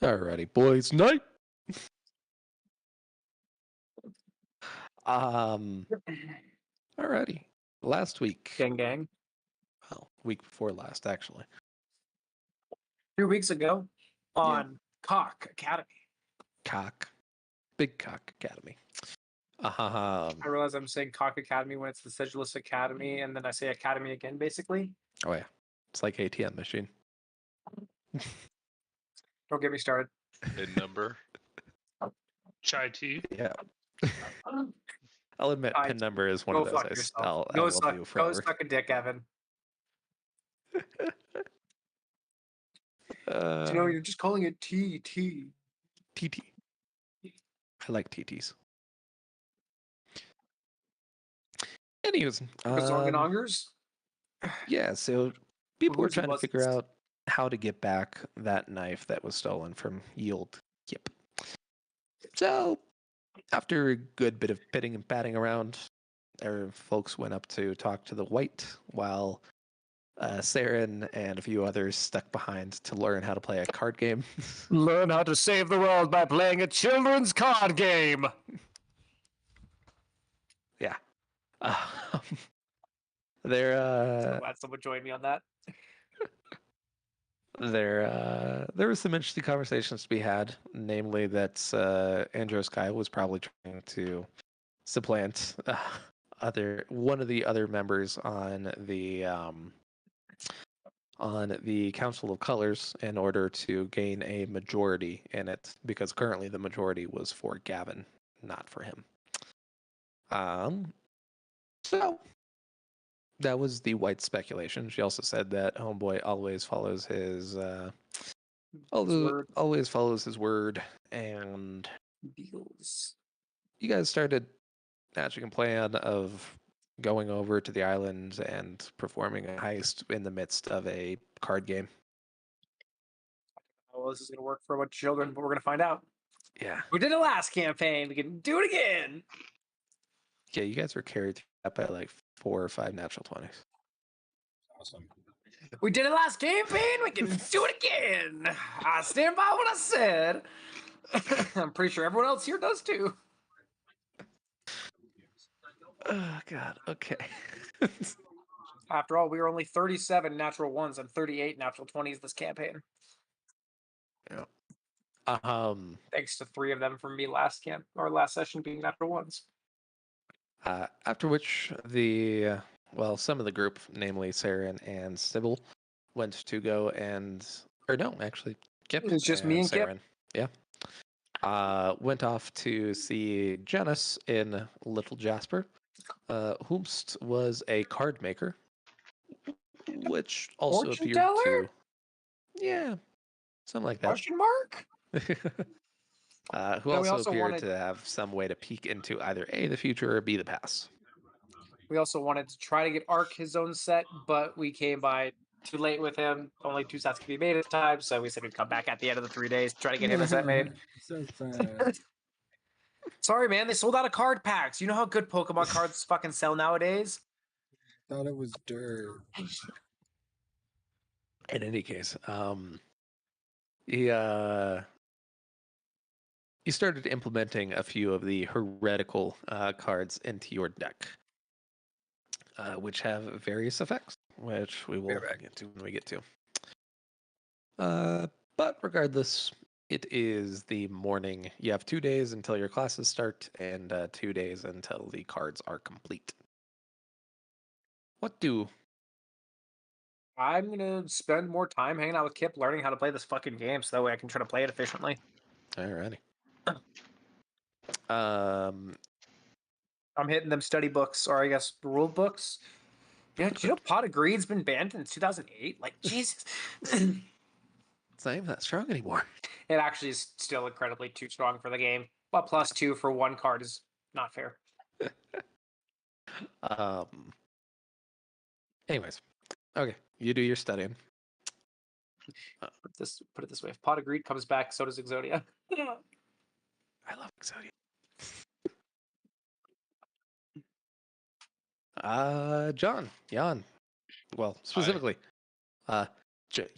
Alrighty, boys. Night. Alrighty. Last week. Gang. Well, week before last, actually. 2 weeks ago on CAC Academy. CAC. Big CAC Academy. I realize I'm saying CAC Academy when it's the Sedulous Academy, and then I say Academy again, basically. Oh, yeah. It's like ATM machine. Don't get me started. Pin number. Chai tea. Yeah. I'll admit, pin number is one Go of those fuck I yourself. will do forever. Go suck a dick, Evan. You're just calling it TT. TT. I like TTs. Anyways, Zongenongers? Yeah, so people were trying to figure out how to get back that knife that was stolen from Yield Kip. So, after a good bit of pitting and patting around, our folks went up to talk to the White, while Saren and a few others stuck behind to learn how to play a card game. Learn how to save the world by playing a children's card game. Yeah. So glad someone joined me on that. There was some interesting conversations to be had, namely that Andros Kai was probably trying to supplant one of the other members on the Council of Colors in order to gain a majority in it, because currently the majority was for Gavin, not for him. So that was the White speculation. She also said that Homeboy always follows his word, and Deals. you guys started hatching a plan of going over to the island and performing a heist in the midst of a card game. Well, this is going to work for a bunch of children, but we're going to find out. Yeah. We did it last campaign. We can do it again. Yeah, you guys were carried through that by like 4 or 5 natural 20s. Awesome. We did it last campaign. We can do it again. I stand by what I said. I'm pretty sure everyone else here does too. Oh, God. Okay. After all, we were only 37 natural ones and 38 natural 20s this campaign. Yeah. Thanks to 3 of them from me last session being natural ones. After which some of the group, namely Saren and Sybil, went to go Kip. It's just me and Saren. Kip. Yeah. Went off to see Janice in Little Jasper, whomst was a card maker, which also Fortune appeared teller? to, yeah, something like that. Question mark? Who also appeared to have some way to peek into either A, the future, or B, the past. We also wanted to try to get Ark his own set, but we came by too late with him. Only 2 sets could be made at a time, so we said we'd come back at the end of the 3 days to try to get him a set made. So sad. Sorry, man, they sold out of card packs. You know how good Pokemon cards fucking sell nowadays? Thought it was dirt. In any case, he started implementing a few of the heretical cards into your deck, which have various effects, which we will get to when we get to. But regardless, it is the morning. You have 2 days until your classes start, and 2 days until the cards are complete. I'm going to spend more time hanging out with Kip, learning how to play this fucking game, so that way I can try to play it efficiently. Alrighty. I'm hitting them study books, or I guess rule books. Yeah, do you know Pot of Greed's been banned since 2008? Like, Jesus. It's not even that strong anymore. It actually is still incredibly too strong for the game. But +2 for 1 card is not fair. Anyways, okay, you do your studying. Put it this way: if Pot of Greed comes back, so does Exodia. I love Exodia. Jan. Well, specifically,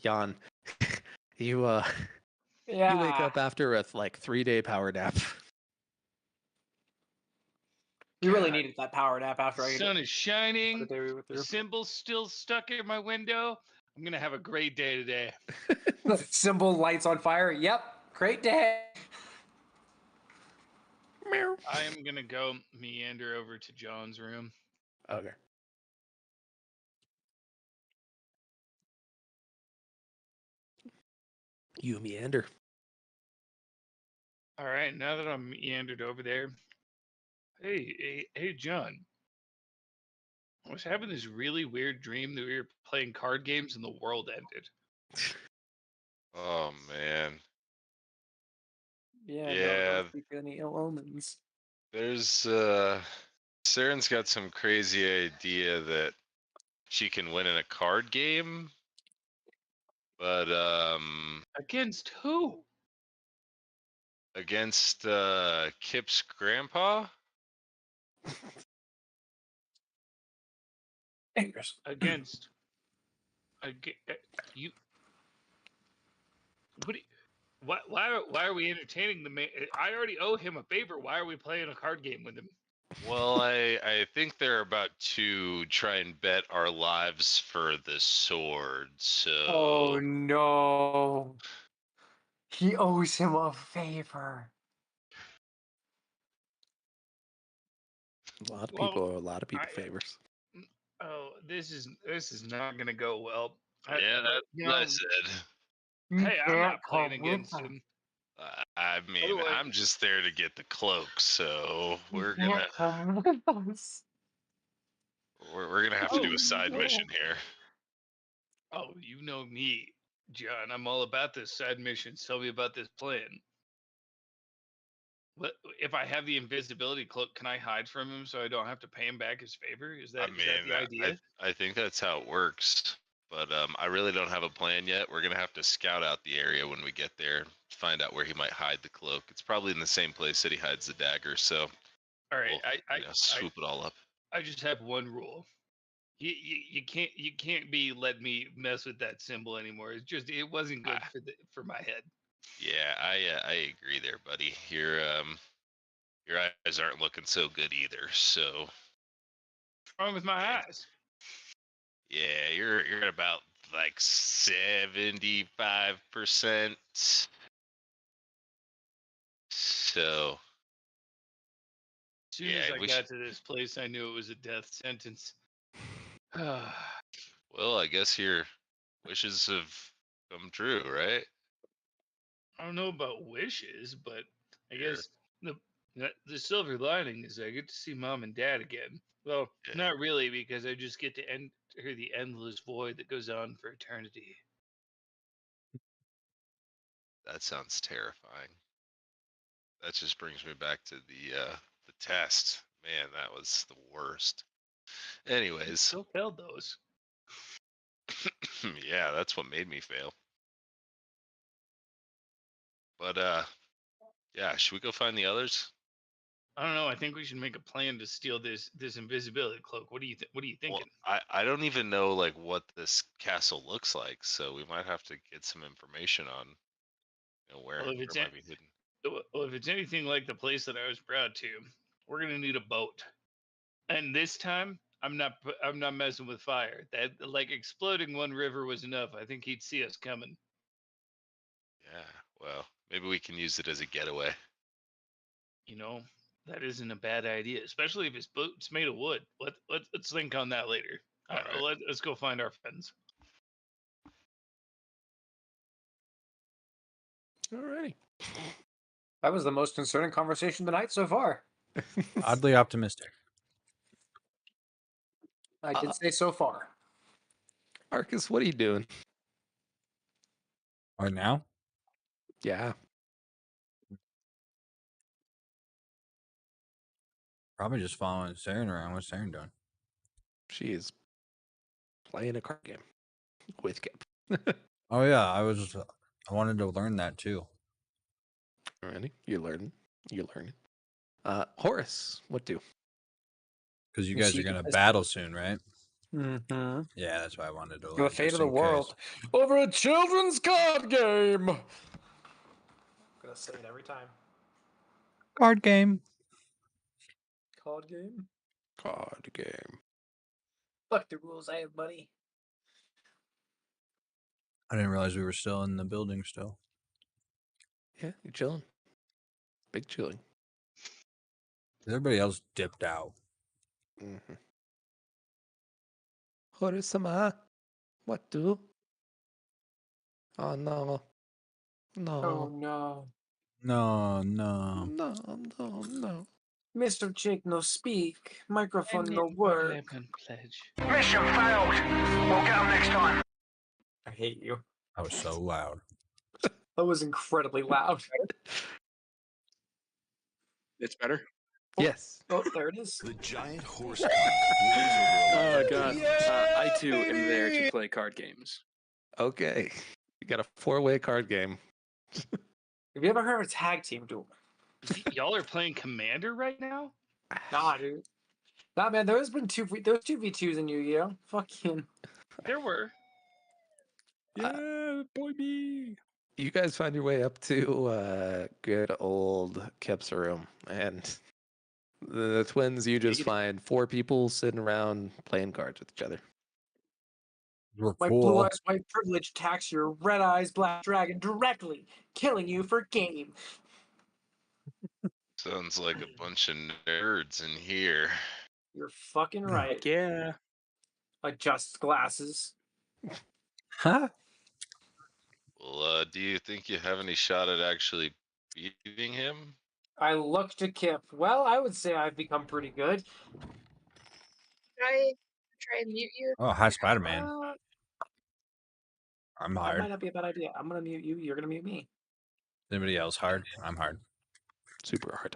Jan. You Yeah. you wake up after a 3-day power nap. We really God. needed that power nap after The sun is the shining. day we went The through. symbol's still stuck in my window. I'm gonna have a great day today. The symbol lights on fire. Yep. Great day. Meow. I am gonna go meander over to John's room. Okay. You meander. All right, now that I'm meandered over there, hey, John. I was having this really weird dream that we were playing card games and the world ended. Oh man. Yeah. No, Yeah, don't speak any ill omens. there's Saren's got some crazy idea that she can win in a card game, but Against who? against Kip's grandpa. Fingers. Against you? What? Why are we entertaining the man? I already owe him a favor. Why are we playing a card game with him? Well, I think they're about to try and bet our lives for the sword. So Oh no. He owes him a favor. A lot of Well, people owe a lot of people I- favors. Oh, this is not gonna go well. yeah, that's you what I know, said. hey, I'm can't not playing come with against us. him. I mean, Otherwise- I'm just there to get the cloak, so You we're can't come with us. gonna have to do Oh, a side no. mission here. Oh, you know me, John. I'm all about this side missions. Tell me about this plan. What if I have the invisibility cloak? Can I hide from him so I don't have to pay him back his favor? Is that the idea? I think that's how it works. But I really don't have a plan yet. We're gonna have to scout out the area when we get there, find out where he might hide the cloak. It's probably in the same place that he hides the dagger. So All right, we'll swoop it all up. I just have one rule. You can't be letting me mess with that symbol anymore. It wasn't good for my head. Yeah, I agree there, buddy. Your eyes aren't looking so good either. So What's wrong with my eyes? yeah, you're at about like 75%. So As soon yeah, as I we got to this place, I knew it was a death sentence. I well, I guess your wishes have come true, right? don't know about wishes, but I Sure. guess the silver lining is I get to see mom and dad again. Well, Yeah. not really, because I just get to enter the endless void that goes on for eternity. That sounds terrifying. That just brings me back to the test. Man, that was the worst. Anyways, Still failed those. yeah, that's what made me fail. But yeah, should we go find the others? I don't know. I think we should make a plan to steal this invisibility cloak. What are you thinking? Well, I don't even know like what this castle looks like, so we might have to get some information on where Well, it might be hidden. Well, if it's anything like the place that I was proud to, we're gonna need a boat. And this time, I'm not messing with fire. That like exploding one river was enough. I think he'd see us coming. Yeah, well, maybe we can use it as a getaway. You know, that isn't a bad idea, especially if his boat's made of wood. Let's think on that later. All right. Let's go find our friends. Alrighty. That was the most concerning conversation tonight so far. Oddly optimistic. I did say so far. Marcus, what are you doing? Right now? Yeah. Probably just following Saren around. What's Saren doing? She is playing a card game with Kip. Oh yeah, I wanted to learn that too. Alrighty. You're learning. Horace, what do? Because you Is guys she- are gonna is- battle soon, right? Mm-hmm. Yeah, that's why I wanted to learn. The fate just of the in case. world over a children's card game. I'm gonna say it every time. Card game. Card game. Card game. Fuck the rules I have, buddy. I didn't realize we were still in the building still. Yeah, you chilling. Big chilling. Everybody else dipped out. Mm-hmm. Horisama. What do? Oh no. No. Oh no. No, no. No, no, no. Mr. Chick no speak. I Microphone need no my work. lemon pledge. Mission failed. We'll get them next time. I hate you. I was so loud. That was incredibly loud. It's better. Yes. Oh, there it is. The giant horse cock looms over a Oh god. I too am there to play card games. Okay. You got a 4-way card game. Have you ever heard of a tag team duel? Y'all are playing Commander right now? Nah, dude. Nah, man. There's been two v2s in Yu-Gi-Oh. Fucking. There were. Yeah, boy me. You guys find your way up to good old Kip's room, and the twins, you just find 4 people sitting around playing cards with each other. We're My cool. blue eyes white privilege attacks your red eyes black dragon directly, killing you for game. Sounds like a bunch of nerds in here. You're fucking right. Heck yeah. Adjust glasses. Huh? Well, do you think you have any shot at actually beating him? I look to Kip. Well, I would say I've become pretty good. Try and mute you. Oh, hi, Spider-Man. I'm That hard. might not be a bad idea. I'm gonna mute you. You're gonna mute me. Anybody else hard? I'm hard. Super hard.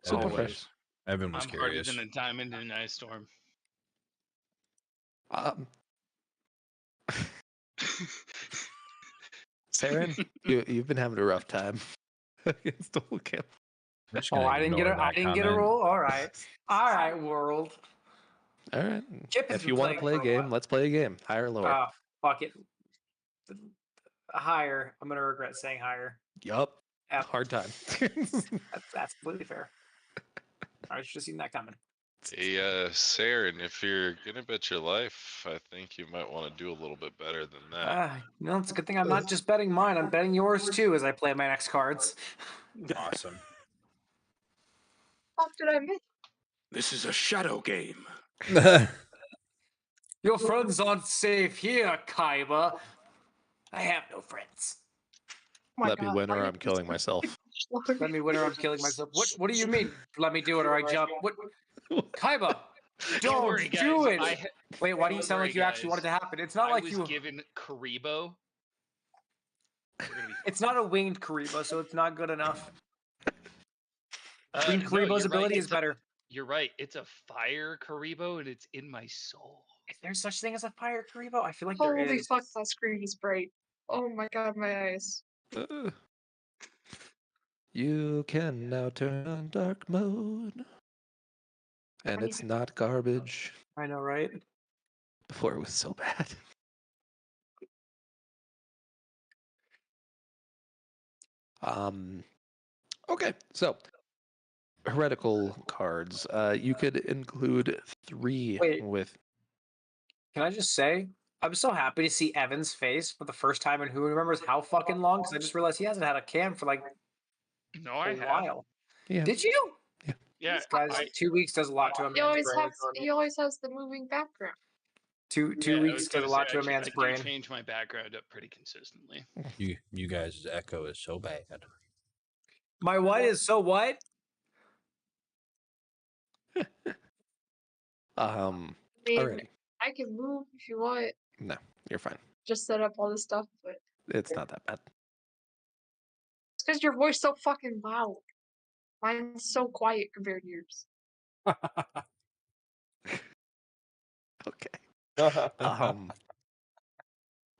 Super Super fresh. Evan was I'm harder curious. than a diamond in an ice storm. Saren, you've been having a rough time against old Kip. I'm just Oh, gonna I didn't get ignore a. I that didn't get a comment. roll. All right. All right, world. All right. Kip has If been you want to playing play a for a game, let's play a game. Higher or lower? Fuck it. Higher. I'm gonna regret saying higher. Yup. Yep. Hard time. That's completely fair. I should have seen that coming. Hey, Saren, if you're gonna bet your life, I think you might want to do a little bit better than that. No, it's a good thing I'm not just betting mine. I'm betting yours too as I play my next cards. Awesome. What did I miss? This is a shadow game. Your friends aren't safe here, Kaiba. I have no friends. Oh my Let me God, win or why I'm did killing this myself. load? Let me win or I'm killing myself. What do you mean? Let me do it or I jump. What? Kaiba, don't worry, guys. do it. I Wait, why do you Don't sound worry, like you actually guys. want it to happen? It's not like was you. given Karibo. We're gonna be It's not a winged Karibo, so it's not good enough. Winged no, Karibo's you're right, ability is it's a- better. You're right. It's a fire Karibo, and it's in my soul. If there's such thing as a fire Karibo, I feel like there Holy is. fuck, that screen is bright. Oh my god, my eyes. You can now turn on dark mode. And it's not garbage. I know, right? Before it was so bad. Okay, so heretical cards. You could include 3 Wait. with. Can I just say, I'm so happy to see Evan's face for the first time in who remembers how fucking long? Because I just realized he hasn't had a cam for like No, I a have. while. Yeah. Did you? Yeah, Guys, I- 2 weeks does a lot to a He man's brain. always has the moving background. Two yeah, I weeks was does a gonna lot say, to a man's I do brain. change my background up pretty consistently. You guys' echo is so bad. My what is so what? I mean, Alrighty. I can move if you want. No, you're fine. Just set up all this stuff, but It's not that bad. it's because your voice so fucking loud. Mine's so quiet compared to yours. Okay.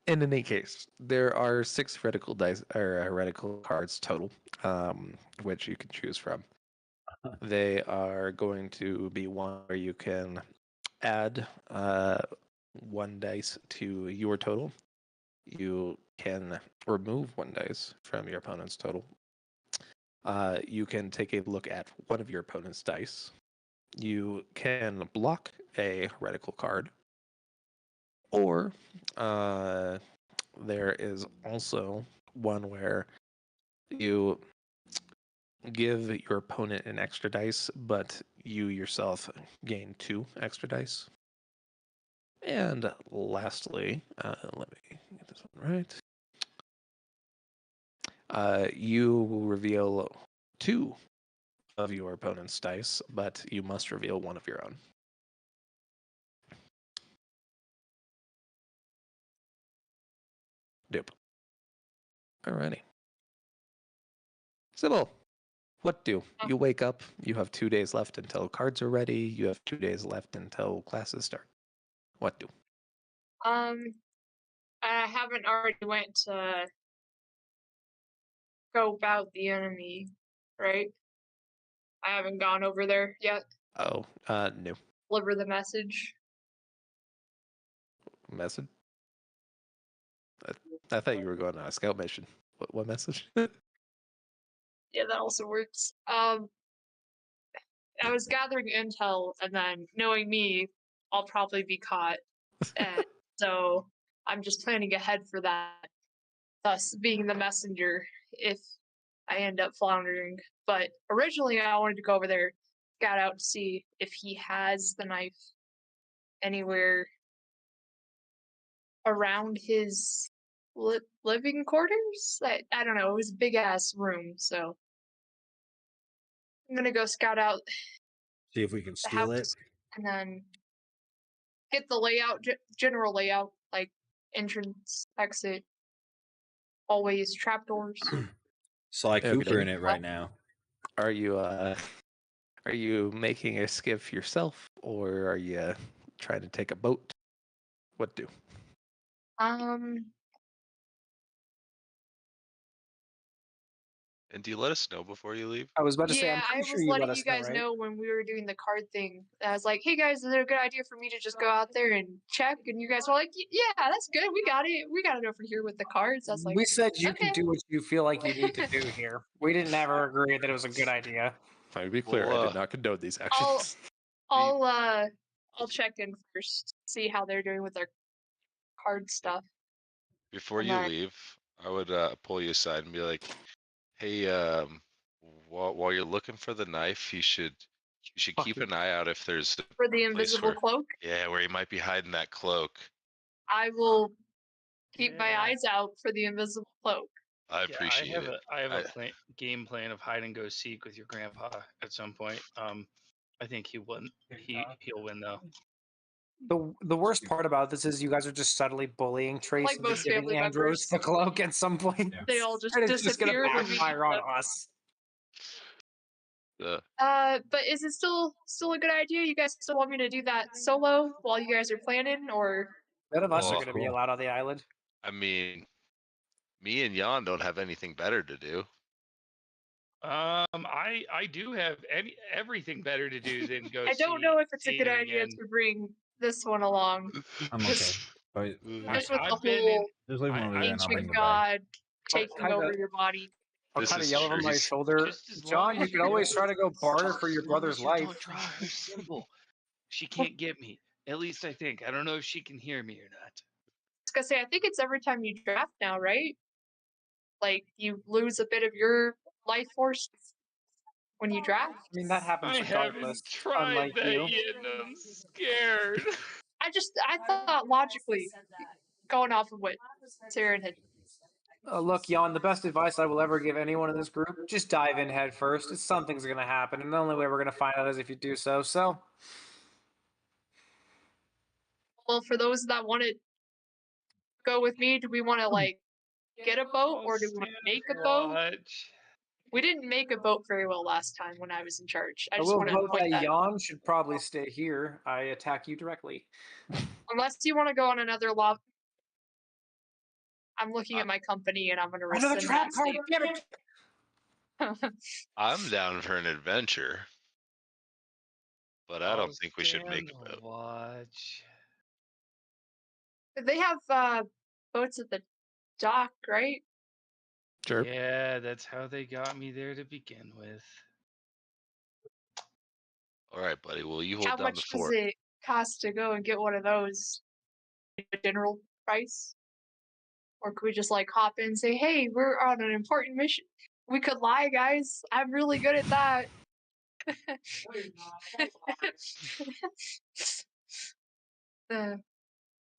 In any case, there are 6 heretical dice or heretical cards total, which you can choose from. They are going to be one where you can add 1 dice to your total. You can remove 1 dice from your opponent's total. You can take a look at one of your opponent's dice. You can block a heretical card. Or there is also one where you give your opponent an extra dice, but you yourself gain 2 extra dice. And lastly, let me get this one right. You will reveal 2 of your opponent's dice, but you must reveal 1 of your own. Dope. Alrighty. Sybil, what do? You wake up, you have 2 days left until cards are ready, you have 2 days left until classes start. What do? I haven't already went to go about the enemy, right? I haven't gone over there yet. Oh, no. Deliver the message. Message? I thought you were going on a scout mission. What message? Yeah, that also works. I was gathering intel, and then knowing me, I'll probably be caught, and so I'm just planning ahead for that. Thus, being the messenger if I end up floundering. But originally, I wanted to go over there, scout out to see if he has the knife anywhere around his living quarters. I don't know. It was a big ass room, so I'm gonna go scout out See if we can the steal it. house and then get the layout, general layout, like entrance, exit, always trapdoors. Sly Okay. Cooper in it right now. Are you making a skiff yourself, or are you trying to take a boat? What do? And do you let us know before you leave? I was about to say, I'm Yeah, I pretty sure was you let letting us you know, guys right? know when we were doing the card thing. I was like, "Hey guys, is it a good idea for me to just go out there and check?" And you guys were like, "Yeah, that's good. We got it. We got it over here with the cards." I was like, We said you okay. can do what you feel like you need to do here. We didn't ever agree that it was a good idea. Let me be clear, I Well, did not condone these actions. I'll check in first, see how they're doing with their card stuff. Before And you then- leave, I would pull you aside and be like, "Hey, while you're looking for the knife, you should keep an eye out if there's a For the place invisible where, cloak, where he might be hiding that cloak." I will keep my Yeah. eyes out for the invisible cloak. I appreciate it. I have I- a game plan of hide and go seek with your grandpa at some point. I think he'll win. He'll win though. The worst part about this is you guys are just subtly bullying Trace Like into most giving family Andros members. the cloak at some point. They all just And it's just gonna disappear. and we backfire on keep them. us. But is it still a good idea? You guys still want me to do that solo while you guys are planning, or None of us are Well, going to be allowed on the island. I mean, me and Jan don't have anything better to do. I do have everything better to do than go. I don't know if it's a see good him idea again. to bring this one along. I'm okay. But Just with the I've been in- whole just leave him over there and I'll bring ancient the bag. god taking over your body. I'll This kind of is yell over true. my He's- shoulder. Just as John, long you as can you always don't- try to go barter for your as long brother's as you life. Don't draw her symbol. She can't get me. At least I think. I don't know if she can hear me or not. I was gonna say, I think it's every time you draft now, right? Like you lose a bit of your life force when you draft. I mean, that happens I regardless. haven't tried Unlike that you. yet, and I'm scared. I thought logically, going off of what Saren had. Look, Jan, the best advice I will ever give anyone in this group, just dive in head first. It's something's going to happen, and the only way we're going to find out is if you do so. So, Well, for those that want to go with me, do we want to like get a boat or do we want to make a boat? We didn't make a boat very well last time when I was in charge. I I just will want to vote point that that. Jan should probably stay here. I attack you directly. Unless you want to go on another lava. I'm looking at my company and I'm going to Another rescind trap that card. statement. Damn it! I'm down for an adventure. but I don't think we should make stand a boat. watch. They have boats at the dock, right? Sure. Yeah, that's how they got me there to begin with. All right, buddy. Well, you How hold down the much does fort. it cost to go and get one of those? A general price? Or could we just like hop in and say, hey, we're on an important mission? We could lie, guys. I'm really good at that.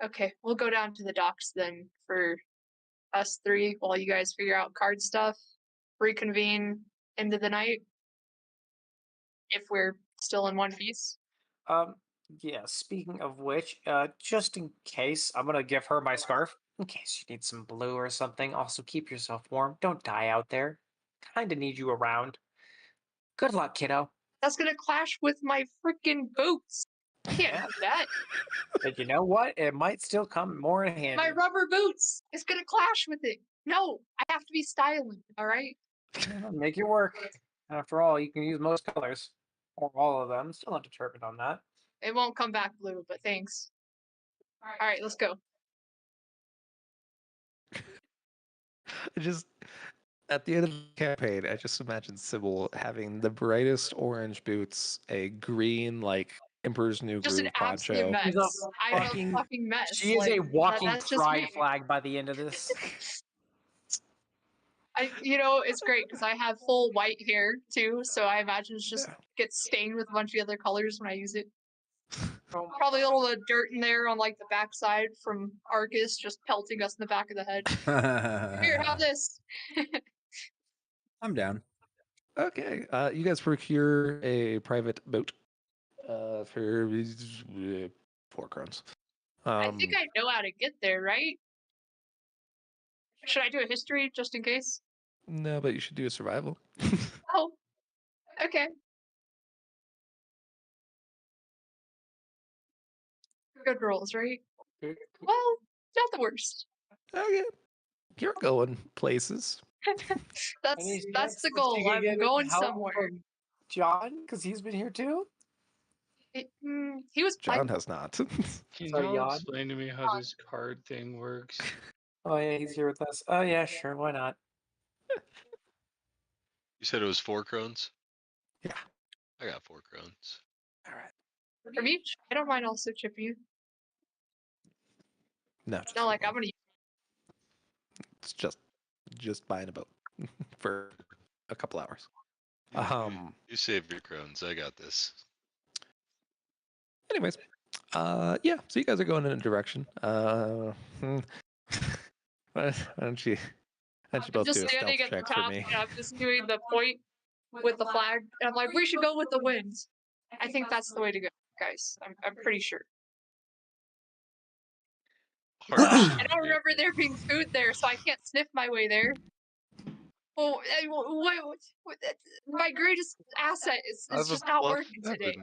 Okay, we'll go down to the docks then for us three while you guys figure out card stuff. Reconvene into the night if we're still in one piece. Yeah, speaking of which, just in case, I'm gonna give her my scarf. In case you need some blue or something. Also, keep yourself warm. Don't die out there. Kinda need you around. Good luck, kiddo. That's gonna clash with my freaking boots. Can't have that. But you know what? It might still come more in handy. My rubber boots. It's gonna clash with it. No, I have to be styling. All right. Yeah, make it work. After all, you can use most colors. Or all of them. Still not determined on that. It won't come back blue, but thanks. All right, let's go. I just at the end of the campaign, I just imagine Sybil having the brightest orange boots, a green like Emperor's New Just an Groove absolute poncho. mess. She's a I'm a fucking- fucking mess. She is a like, walking that's just pride me. flag by the end of this. It's great because I have full white hair too, so I imagine it's just gets stained with a bunch of other colors when I use it. Probably a little bit of dirt in there on like the backside from Arcus just pelting us in the back of the head. Here, have this. I'm down. Okay, you guys procure a private boat for 4 crowns. I think I know how to get there, right? Should I do a history just in case? No, but you should do a survival. Oh, okay. Good rolls, right? Well, not the worst. Okay, you're going places. That's the goal. I'm going somewhere. John, because he's been here too. He was John has not. Can Sorry, y'all Yod? explain to me how this card thing works? Oh yeah, he's here with us. Oh yeah, sure, why not? You said it was 4 crones? Yeah. I got 4 crones. All right. From each. I don't mind also chipping you. No, It's not like I'm gonna. it's just buying a boat for a couple hours. You save your crones. I got this. Anyways, yeah. So you guys are going in a direction. Why don't you both Just do a stealth standing at the check for top, me? and I'm just doing the point with the flag, and I'm like, we should go with the wind. I think that's the way to go, guys. I'm pretty sure. Hard to I don't remember there being food there, so I can't sniff my way there. Well, my greatest asset is just not working today.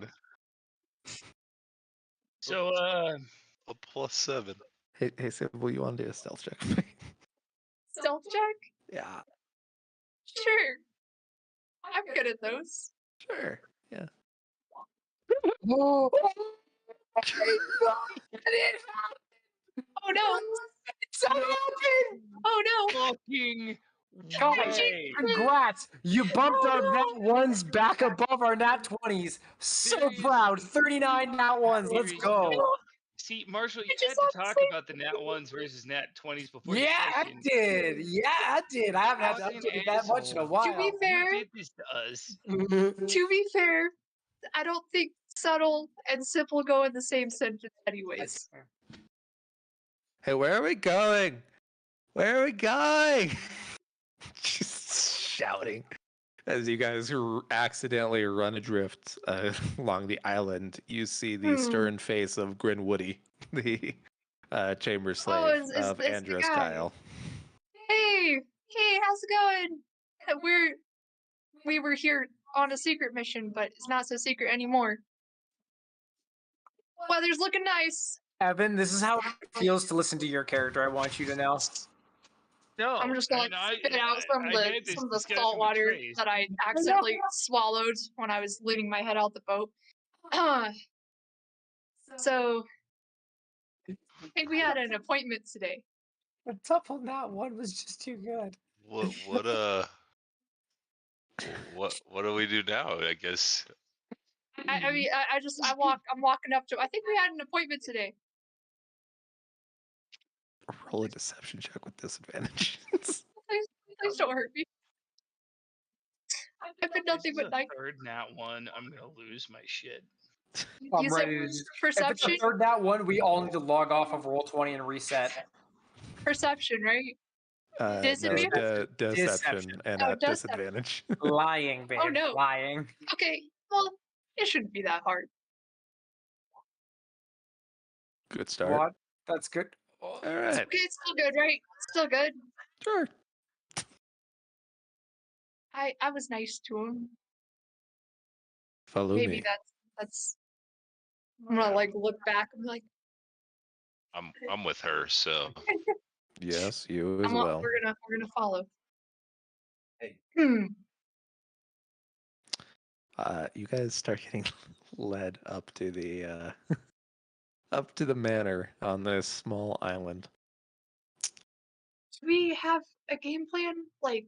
So, a +7. Hey, Sybil, you want to do a stealth check for me? Stealth check? Yeah, Sure. I'm good at those. sure. Yeah. Oh no! Something happened! Oh no! fucking Guys, way. congrats! You bumped our Oh, nat ones back above our nat 20s. So proud. 39 nat ones. Let's go. See, Marshall, you I just had to have to talk say- about the nat 1s versus nat 20s before Yeah, the I session. did. Yeah, I did. I haven't had to Fucking update it that much in a asshole. while. To be fair, You did this to us. to be fair, I don't think subtle and simple go in the same sentence anyways. Hey, where are we going? Where are we going? Just shouting as you guys accidentally run adrift along the island. You see the stern face of Grin Woody, the chamber slave is of this the Andros guy? Kyle. Hey, how's it going? We were here on a secret mission, but it's not so secret anymore. Weather's looking nice. Evan, this is how it feels to listen to your character. I want you to know. No, I'm just gonna and spit out some of had this the discussion salt with water Trace. that I accidentally swallowed when I was leaning my head out the boat. So I think we had an appointment today. The double nat one was just too good. What do we do now? I guess I mean, I'm walking up to. I think we had an appointment today. Roll a deception check with disadvantage. Please don't hurt me. I've been nothing This is but a night. third nat one. I'm gonna lose my shit. I'm You said ready to just. If perception. it's a third nat one, we all need to log off of Roll20 and reset. Perception, right? No, Disadvantage? deception and Oh, at disadvantage. Lying, babe. Oh, no. Lying. Okay, well, it shouldn't be that hard. Good start. What? That's good. All It's right. okay, it's still good, right? Still good. Sure. I was nice to him. Follow Maybe me. that's. I'm gonna like look back and be like, I'm with her, so Yes, you as well. we're gonna follow. Hey. You guys start getting led up to the up to the manor on this small island. Do we have a game plan, like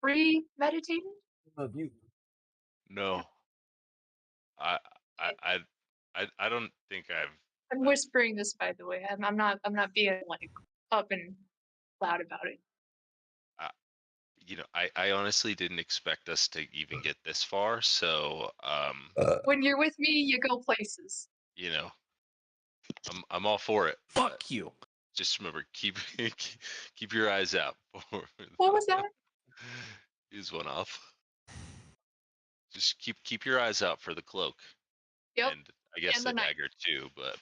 premeditated? no. I don't think I've I'm whispering this, by the way. I'm not being like up and loud about it. I honestly didn't expect us to even get this far, so When you're with me, you go places. I'm all for it. Fuck you. Just remember, keep your eyes out for What was that? Use one off. Just keep your eyes out for the cloak. Yep. And I guess And the the knife. dagger too, but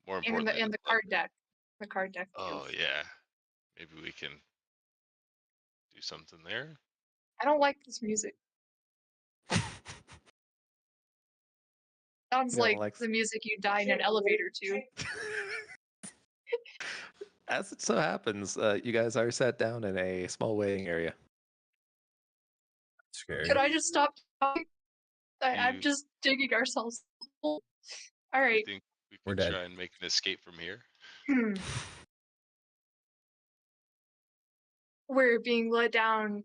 more And importantly, the cloak. card deck. The card deck. Oh yeah, maybe we can do something there. I don't like this music. Sounds You don't like like- the music you die in an elevator to. As it so happens, you guys are sat down in a small waiting area. Scary. Could I just stop talking? I'm You- just digging ourselves. All You right. think we We're can dead. try and make an escape from here? We're being led down.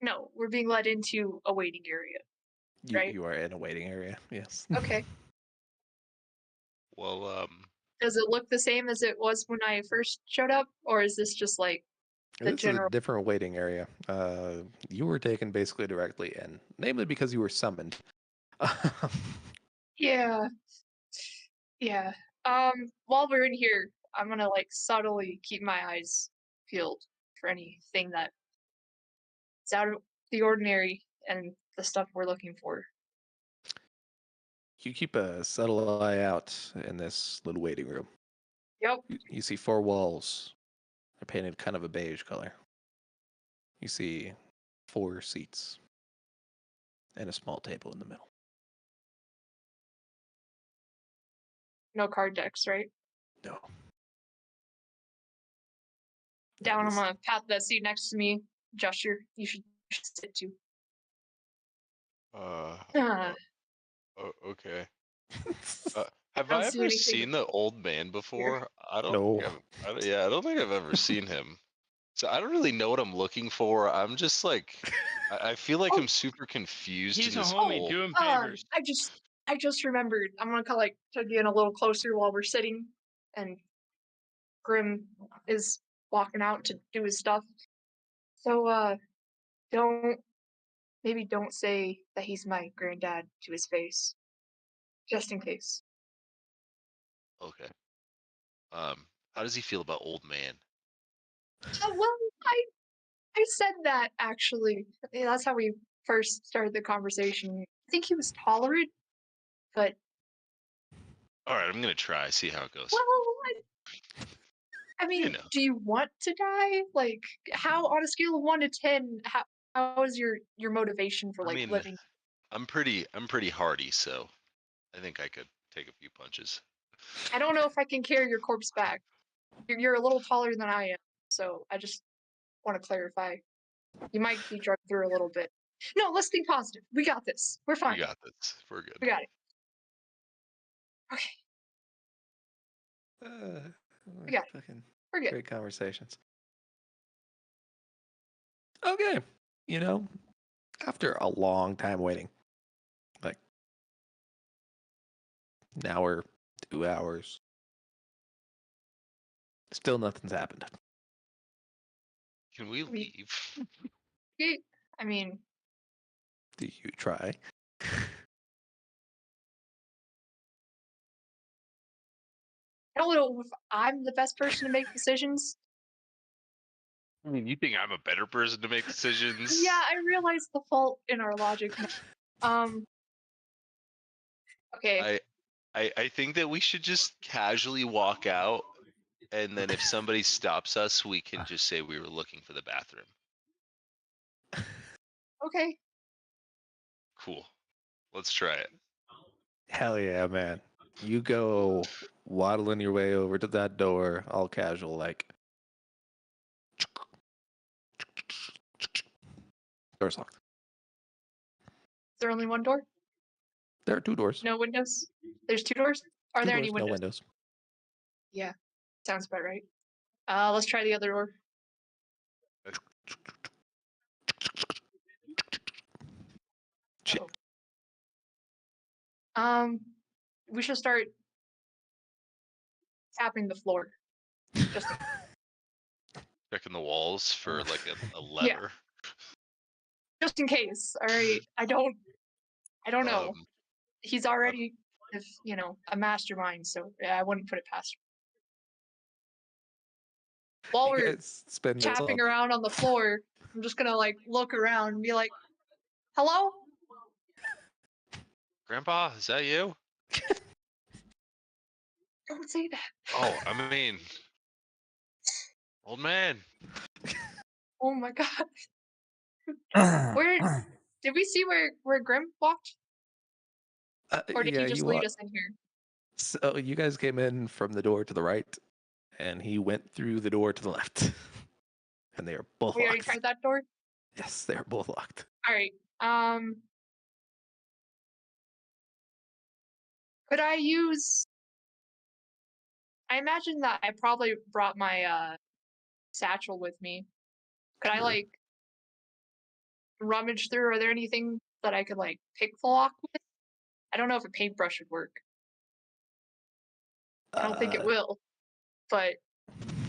No, we're being led into a waiting area. Right. You are in a waiting area. Yes. Okay. Well, Does it look the same as it was when I first showed up, or is this just like the This is general? a different waiting area. You were taken basically directly in, namely because you were summoned. Yeah. Yeah. While we're in here, I'm gonna like subtly keep my eyes peeled for anything that is out of the ordinary and the stuff we're looking for. You keep a subtle eye out in this little waiting room. Yep. You see 4 walls. They're painted kind of a beige color. You see 4 seats and a small table in the middle. No card decks, right? No. Down, I'm is- gonna pat the seat next to me. Gesture. You should sit too. Okay. Have Don't I see ever anything seen the old man before? I don't. No. think I don't think I've ever seen him. So I don't really know what I'm looking for. I'm just like, I feel like Oh. I'm super confused. He's in a this homie. whole- Do him favors. I just remembered. I'm gonna like tug you in a little closer while we're sitting, and Grim is walking out to do his stuff. So don't say that he's my granddad to his face, just in case. Okay. How does he feel about old man? Well, I said that actually. Yeah, that's how we first started the conversation. I think he was tolerant, but All right, I'm gonna try. See how it goes. well, I mean, You know. do you want to die? Like, how on a scale of 1 to 10, how is your motivation for I like mean, living? I'm pretty hardy, so I think I could take a few punches. I don't know if I can carry your corpse back. You're a little taller than I am, so I just want to clarify. You might be drugged through a little bit. No, let's think positive. We got this. We're fine. We got this. We're good. We got it. Okay. We got it. Fucking We're good. great conversations. Okay. You know, after a long time waiting, like an hour, 2 hours, still nothing's happened. Can we leave? I mean, Do you try? I don't know if I'm the best person to make decisions. I mean, you think I'm a better person to make decisions? Yeah, I realize the fault in our logic. Okay. I think that we should just casually walk out, and then if somebody stops us, we can just say we were looking for the bathroom. Okay. Cool. Let's try it. Hell yeah, man. You go waddling your way over to that door, all casual, like. Door's locked. Is there only one door? There are 2 doors. No windows? There's 2 doors? Are 2 there doors, any windows? no windows. Yeah. Sounds about right. Let's try the other door. Shit. We should start tapping the floor. Just Checking the walls for like a lever. just in case. All right. I don't know. He's already, a mastermind, so yeah, I wouldn't put it past him. While we're tapping around on the floor, I'm just gonna look around and be like, "Hello? Grandpa, is that you? Don't say that." Oh, I mean, old man. Oh my god. Where did we see where Grim walked? Or did he just lead us in here? So you guys came in from the door to the right, and he went through the door to the left. And they are both We already locked. tried that door? Yes, they are both locked. Alright. Could I use... I imagine that I probably brought my satchel with me. Could I rummage through? Are there anything that I could pick the lock with? I don't know if a paintbrush would work. I don't think it will. But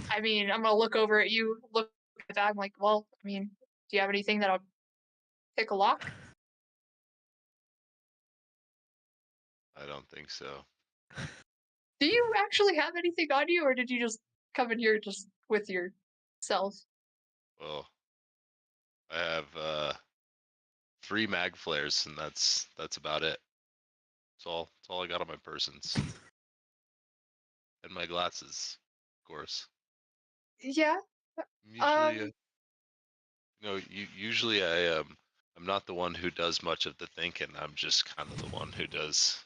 I mean, I'm gonna look over at you, look at that. I'm like, well, I mean, do you have anything that'll pick a lock? I don't think so. Do you actually have anything on you, or did you just come in here just with yourself? Well, I have 3 mag flares, and that's about it. That's all I got on my persons. And my glasses, of course. Yeah. Usually, usually I'm not the one who does much of the thinking. I'm just kind of the one who does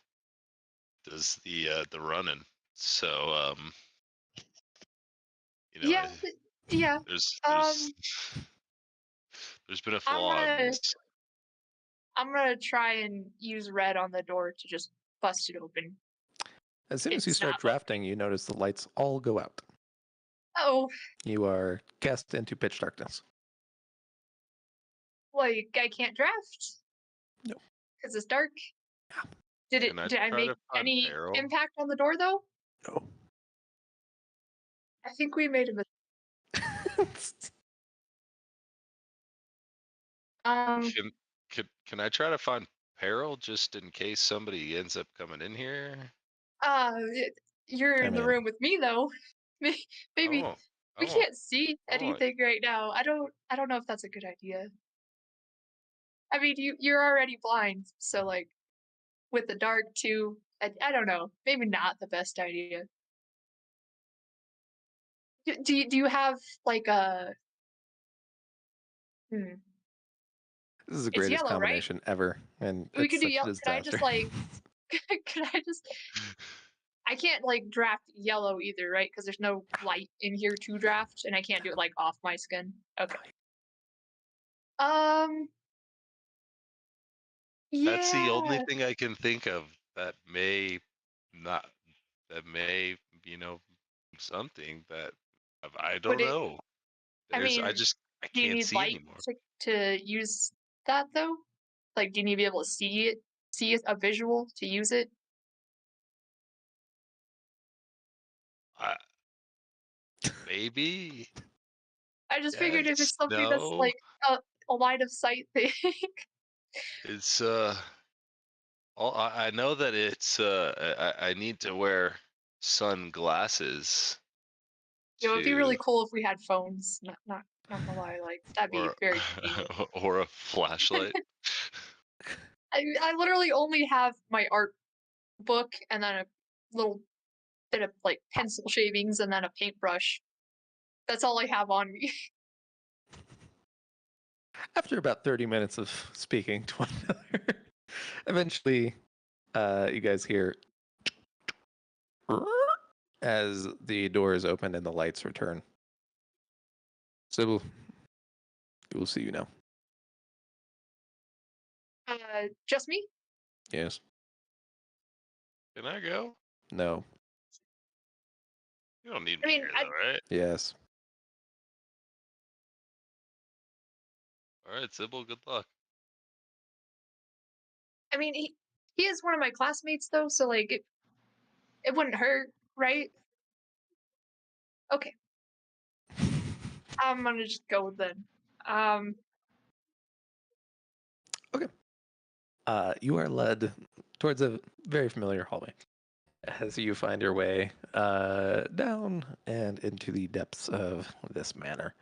the running. So Yeah. Yeah. There's been a flaw in this. I'm gonna try and use red on the door to just bust it open. As soon as you start drafting, you notice the lights all go out. Oh. You are cast into pitch darkness. I can't draft? No. Because it's dark? Yeah. Did I make any impact on the door, though? No. I think we made a mistake. Can I try to find peril just in case somebody ends up coming in here? You're in the room with me, though. Maybe we can't see anything right now. I don't know if that's a good idea. I mean, you're already blind, so with the dark too. I don't know. Maybe not the best idea. Do you have a? This is the greatest yellow, combination ever, and we it's could do such a yellow. disaster. Could I just? I can't draft yellow either, right? Because there's no light in here to draft, and I can't do it off my skin. Okay. That's the only Yeah. thing I can think of that may not, that may, you know, something that I Would don't it? know. I There's, I mean, just, I do you can't need see light anymore. to use that though? Like, do you need to be able to see it, a visual to use it? I, maybe, I just figured if yes, it's something that's no. like a line of sight thing. It's all, I know that it's I need to wear sunglasses It'd be to, really cool if we had phones. Not gonna lie, like that'd be or very convenient. or a flashlight. I literally only have my art book and then a little bit of like pencil shavings and then a paintbrush. That's all I have on me. After about 30 minutes of speaking to one another, eventually you guys hear as the door is opened and the lights return. Sybil, we will see you now. Just me? Yes. Can I go? No. You don't need I me mean, here though, right? Yes. All right, Sybil, good luck. I mean, he is one of my classmates though, so like it wouldn't hurt, right? Okay, I'm gonna just go then. Okay. You are led towards a very familiar hallway as you find your way down and into the depths of this manor.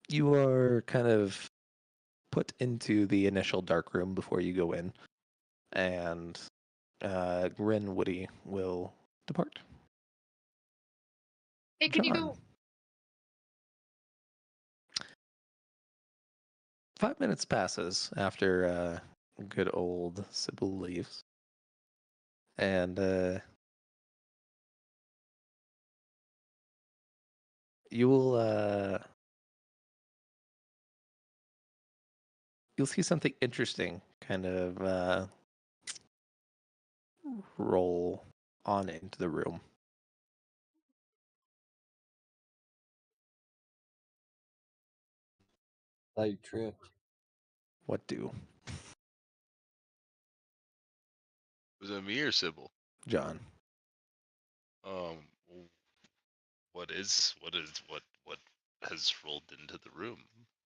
You are kind of put into the initial dark room before you go in, and Grin Woody will depart. Hey, can you John. go? 5 minutes passes after good old Sybil leaves, and you will you'll see something interesting kind of roll on into the room. Like tripped. What do? Was it me or Sybil? John. Um, what has rolled into the room?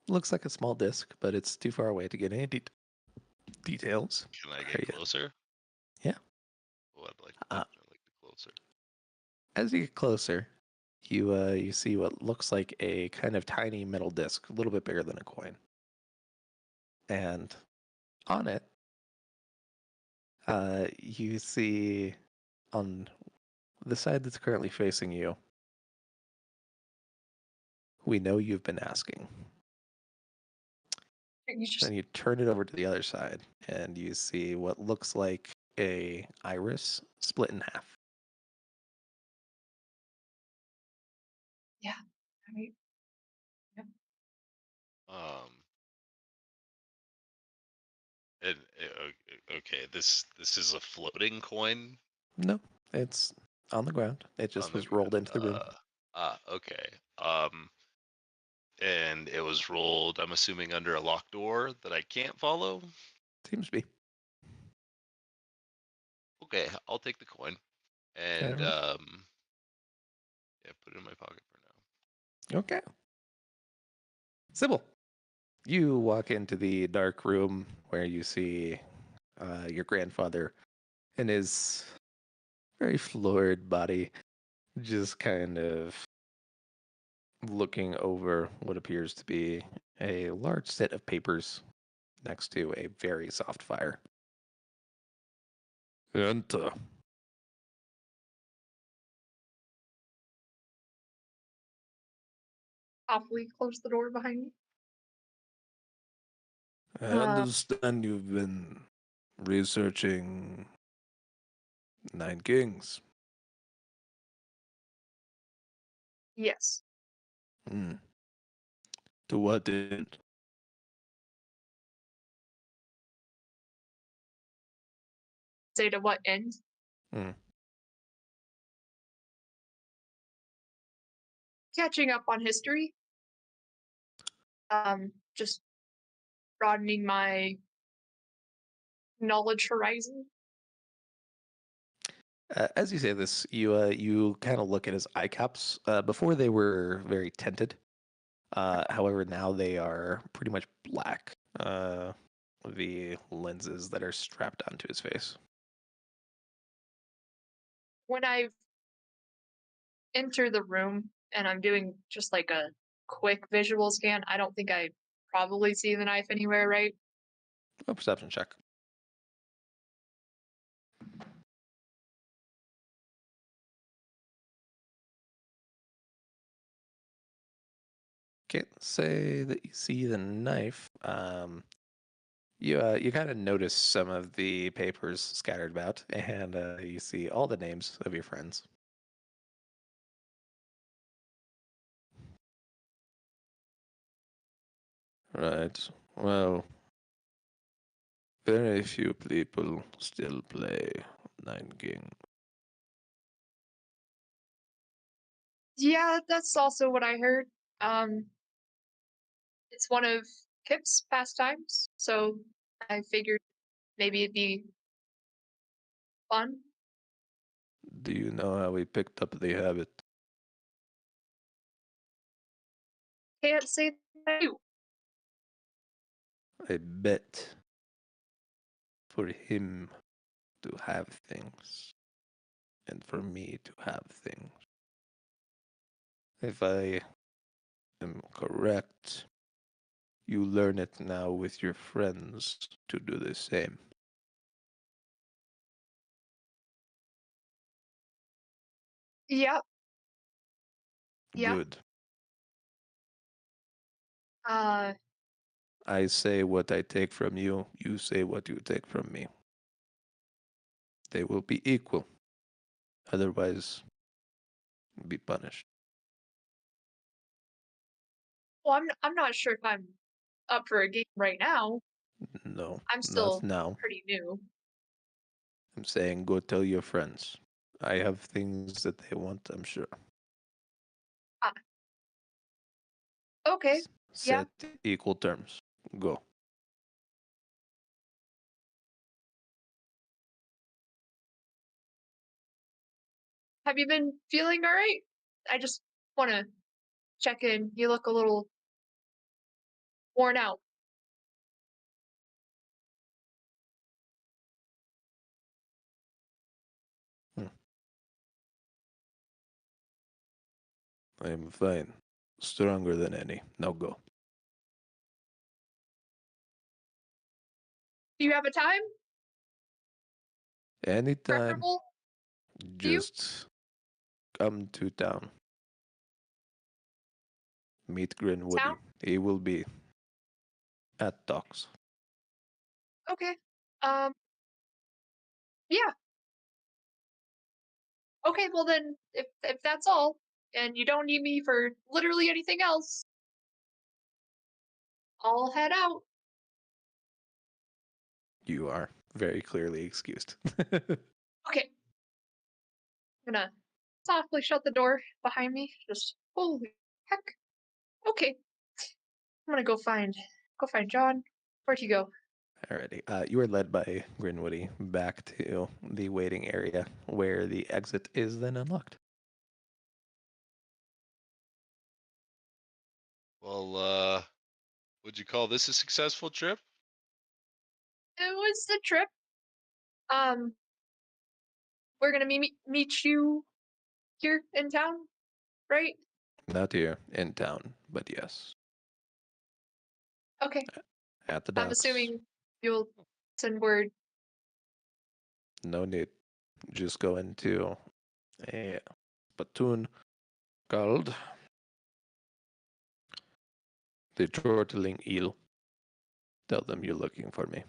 Looks like a small disc, but it's too far away to get any details. Can I Are get you- closer? Yeah. Oh, I'd like Uh, definitely like to closer. As you get closer, you see what looks like a kind of tiny metal disc, a little bit bigger than a coin. And on it, you see on the side that's currently facing you, we know you've been asking. You just Then you turn it over to the other side, and you see what looks like a iris split in half. yeah. I mean, Um, and okay, this is a floating coin No, it's on the ground. It on just the was rolled ground. into the room. Okay. And it was rolled, I'm assuming, under a locked door that I can't follow. Seems to be. Okay, I'll take the coin and Alright. yeah, put it in my pocket for now. Okay. Sybil, you walk into the dark room where you see your grandfather and his very florid body just kind of looking over what appears to be a large set of papers next to a very soft fire. Enter. awfully close the door behind me. I understand you've been researching Nine Kings. Yes. Hmm. To what end? say to what end? Hmm. Catching up on history. Just broadening my knowledge horizon. As you say this, you kind of look at his eye caps. Before they were very tinted. However, now they are pretty much black. The lenses that are strapped onto his face. When I enter the room and I'm doing just like a quick visual scan, I don't think I probably see the knife anywhere, right? A perception check. Can't say that you see the knife. You kind of notice some of the papers scattered about, and you see all the names of your friends. Right. Well, very few people still play Nine King. Yeah, that's also what I heard. Um, it's one of Kip's pastimes, so I figured maybe it'd be fun. Do you know how we picked up the habit? Can't say that I do. I bet for him to have things, and for me to have things. If I am correct, you learn it now with your friends to do the same. Yep. Yep. Good. Uh, I say what I take from you, you say what you take from me. They will be equal. Otherwise, be punished. well, I'm not sure if I'm up for a game right now. No, I'm not still now. pretty new. I'm saying go tell your friends. I have things that they want, I'm sure. Ah, okay. Yeah. Set equal terms. Go. Have you been feeling all right? I just want to check in. You look a little worn out. Hmm. I am fine. Stronger than any. Now go. Do you have a time Anytime, preferable to you? just come to town. Meet Grinwoody. Town? He will be at docks. Okay. Um, yeah. Okay, well then, if that's all, and you don't need me for literally anything else, I'll head out. You are very clearly excused. Okay. I'm gonna softly shut the door behind me. Just holy heck. Okay. I'm gonna go find John. Where'd he go? Alrighty. You are led by Grinwoody back to the waiting area where the exit is then unlocked. Well, would you call this a successful trip? It was the trip. Um, we're gonna meet you here in town, right? Not here in town, but yes, Okay. at the I'm docks. assuming you'll send word. No need. Just go into a platoon called the Chortling Eel. Tell them you're looking for me.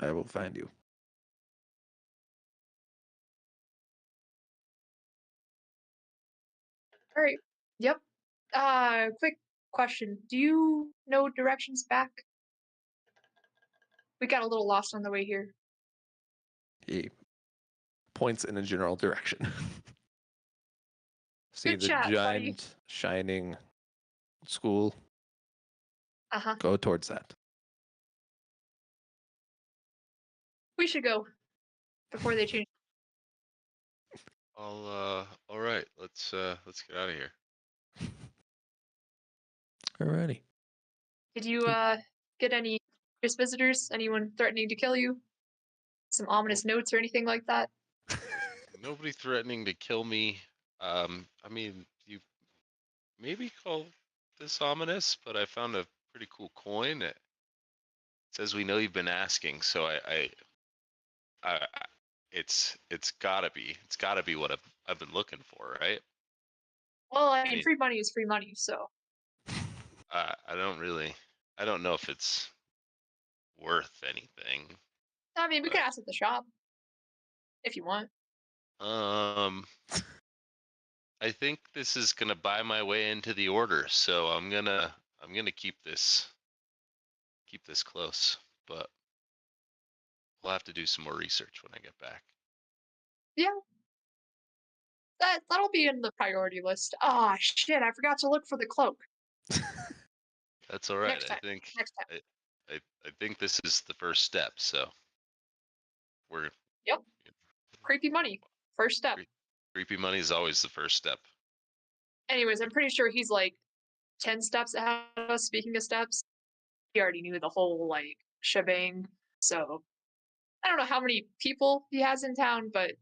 I will find you. All right. Yep. Quick question. Do you know directions back? We got a little lost on the way here. He points in a general direction. See Good the chat, buddy. giant shining school. Uh-huh. Go towards that. We should go before they change. All right. Let's get out of here. Alrighty. Did you get any just visitors? Anyone threatening to kill you? Some ominous notes or anything like that? Nobody threatening to kill me. I mean, you maybe call this ominous, but I found a pretty cool coin. It says we know you've been asking, so it's gotta be what I've been looking for, right? Well, I mean, free money is free money, so. I don't know if it's worth anything. I mean, we could ask at the shop if you want. I think this is gonna buy my way into the order, so I'm gonna keep this close, but we'll have to do some more research when I get back. Yeah. That'll be in the priority list. Ah, shit! I forgot to look for the cloak. That's all right. Next time. Next time. I think this is the first step, so we're. Yep. Creepy money. First step. Creepy money is always the first step. Anyways, I'm pretty sure he's like 10 steps ahead of us. Speaking of steps, he already knew the whole like shebang. So I don't know how many people he has in town, but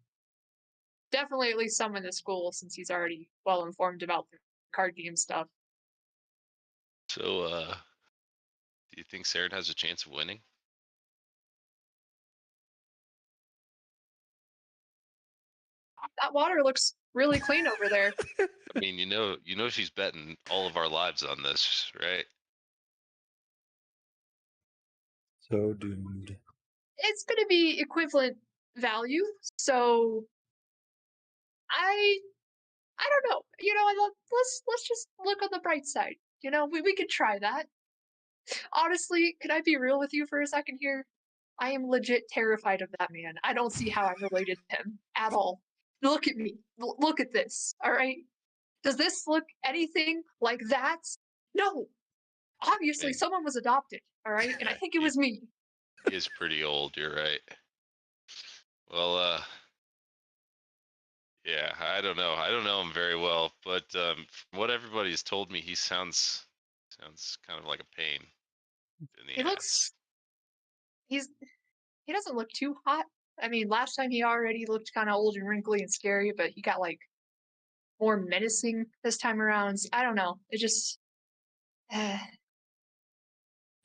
definitely at least some in the school since he's already well informed about the card game stuff. So, do you think Saren has a chance of winning? That water looks really clean over there. I mean, you know she's betting all of our lives on this, right? So doomed. It's going to be equivalent value, so I don't know. You know, let's just look on the bright side. You know, we could try that. Honestly, could I be real with you for a second here? I am legit terrified of that man. I don't see how I'm related to him at all. Look at me. Look at this. All right. Does this look anything like that? No. Obviously, someone was adopted. All right, and I think it was me. He is pretty old. You're right. Well, yeah, I don't know. I don't know him very well, but from what everybody's told me, he sounds kind of like a pain in the ass. He doesn't look too hot. I mean, last time he already looked kind of old and wrinkly and scary, but he got like more menacing this time around. I don't know. It just. I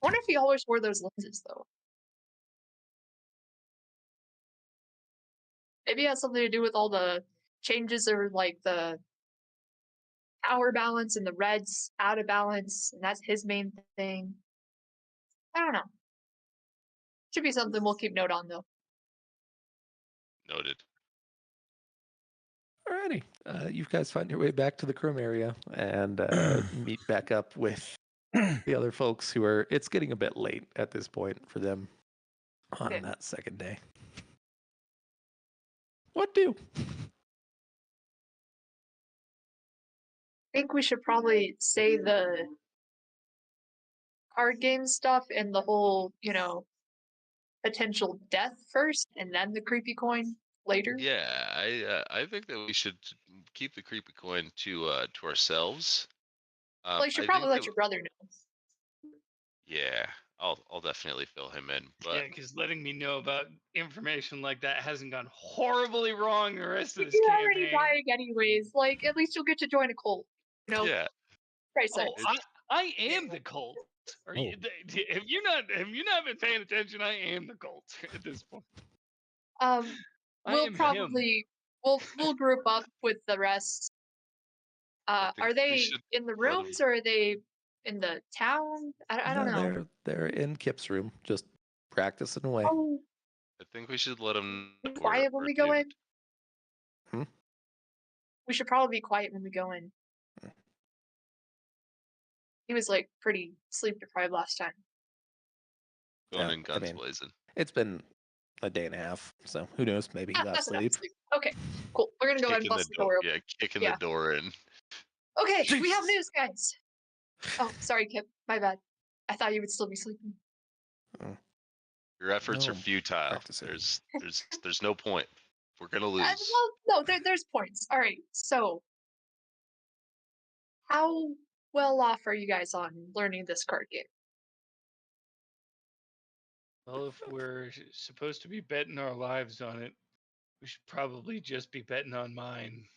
wonder if he always wore those lenses though. Maybe it has something to do with all the changes or like the power balance and the reds out of balance, and that's his main thing. I don't know. Should be something we'll keep note on though. Noted. Alrighty. You guys find your way back to the Chrome area and meet back up with the other folks who are. It's getting a bit late at this point for them on that second day. What do? I think we should probably say the card game stuff and the whole, you know, potential death first, and then the creepy coin later. Yeah, I think that we should keep the creepy coin to ourselves. Well, you should probably let your brother know. Yeah, I'll definitely fill him in. But yeah, because letting me know about information like that hasn't gone horribly wrong the rest of this You're campaign. already dying anyways. Like, at least you'll get to join a cult. You know? Yeah. Right Oh, I am the cult. Have you not been paying attention? I am the cult at this point. We'll probably we'll group up with the rest. Are they in the rooms or are they in the town? I don't know. They're in Kip's room, just practicing away. Oh, I think we should let him be quiet when we go in. Hmm? We should probably be quiet when we go in. He was like pretty sleep deprived last time. Going in guns blazing. It's been a day and a half. So who knows? Maybe he got That's enough sleep. sleep. Okay, cool. We're gonna go ahead and Kicking the bust the door. door. Yeah, kicking Yeah. the door in. Okay, we have Jeez. news, guys. Oh, sorry, Kip. My bad. I thought you would still be sleeping. Your efforts are No, futile. practicing. There's no point. We're gonna lose. Well, no, there's points. All right, so how well off are you guys on learning this card game? Well, if we're supposed to be betting our lives on it, we should probably just be betting on mine.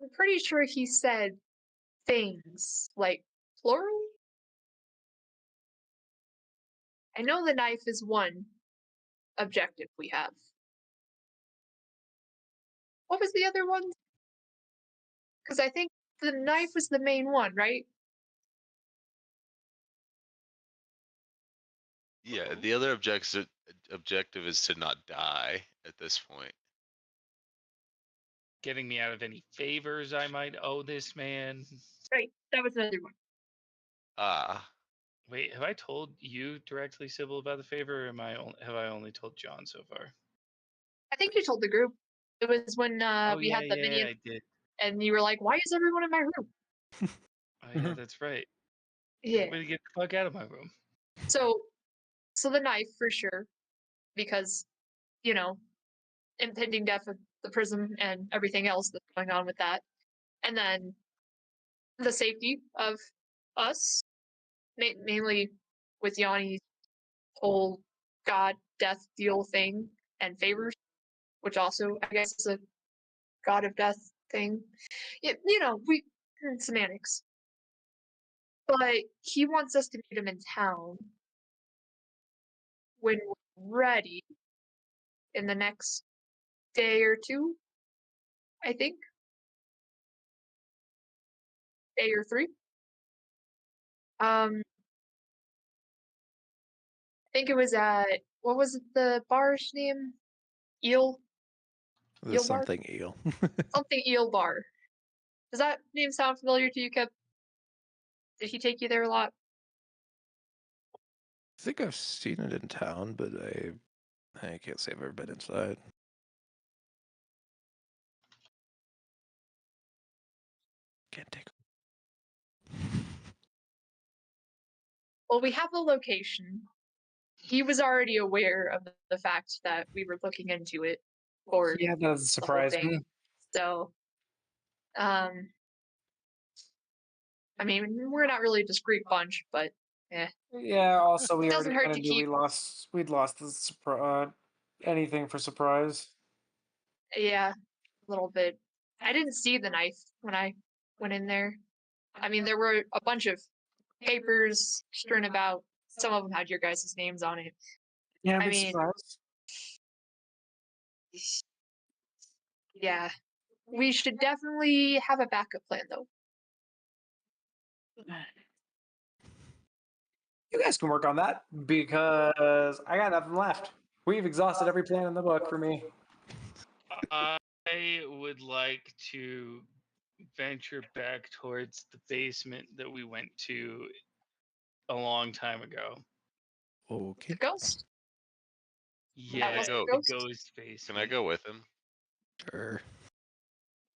I'm pretty sure he said things like plural. I know the knife is one objective we have. What was the other one? Because I think the knife was the main one, right? Yeah, the other objective is to not die at this point. Getting me out of any favors I might owe this man. Right, that was another one. Ah, Wait, have I told you directly, Sybil, about the favor, or have I only told John so far? I think you told the group. It was when Oh we yeah, had the minion, I did. and you were like, "Why is everyone in my room?" Oh yeah, that's right. Yeah. Everybody get the fuck out of my room. So the knife for sure, because you know, impending death of the prism and everything else that's going on with that, and then the safety of us, mainly with Yanni's whole god death deal thing and favors, which also I guess is a god of death thing. You know, we semantics. But he wants us to meet him in town when we're ready in the next day or two, I think. Day or three. I think it was at what was the bar's name? Eel? The Eel bar? something eel. Something Eel Bar. Does that name sound familiar to you, Kip? Did he take you there a lot? I think I've seen it in town, but I can't say I've ever been inside. Can't take. Well, we have the location. He was already aware of the fact that we were looking into it for Yeah, that doesn't the whole surprise thing. me. So, I mean, we're not really a discreet bunch, but Yeah. Also, we Doesn't already hurt kind to of knew keep- we'd lost the anything for surprise. yeah, a little bit. I didn't see the knife when I went in there. I mean, there were a bunch of papers strewn about. Some of them had your guys' names on it. Yeah, I big mean- surprise. Yeah. We should definitely have a backup plan, though. You guys can work on that because I got nothing left. We've exhausted every plan in the book for me. I would like to venture back towards the basement that we went to a long time ago. Okay. The ghost? Yeah, was the the ghost? ghost basement. can I go with him? Sure.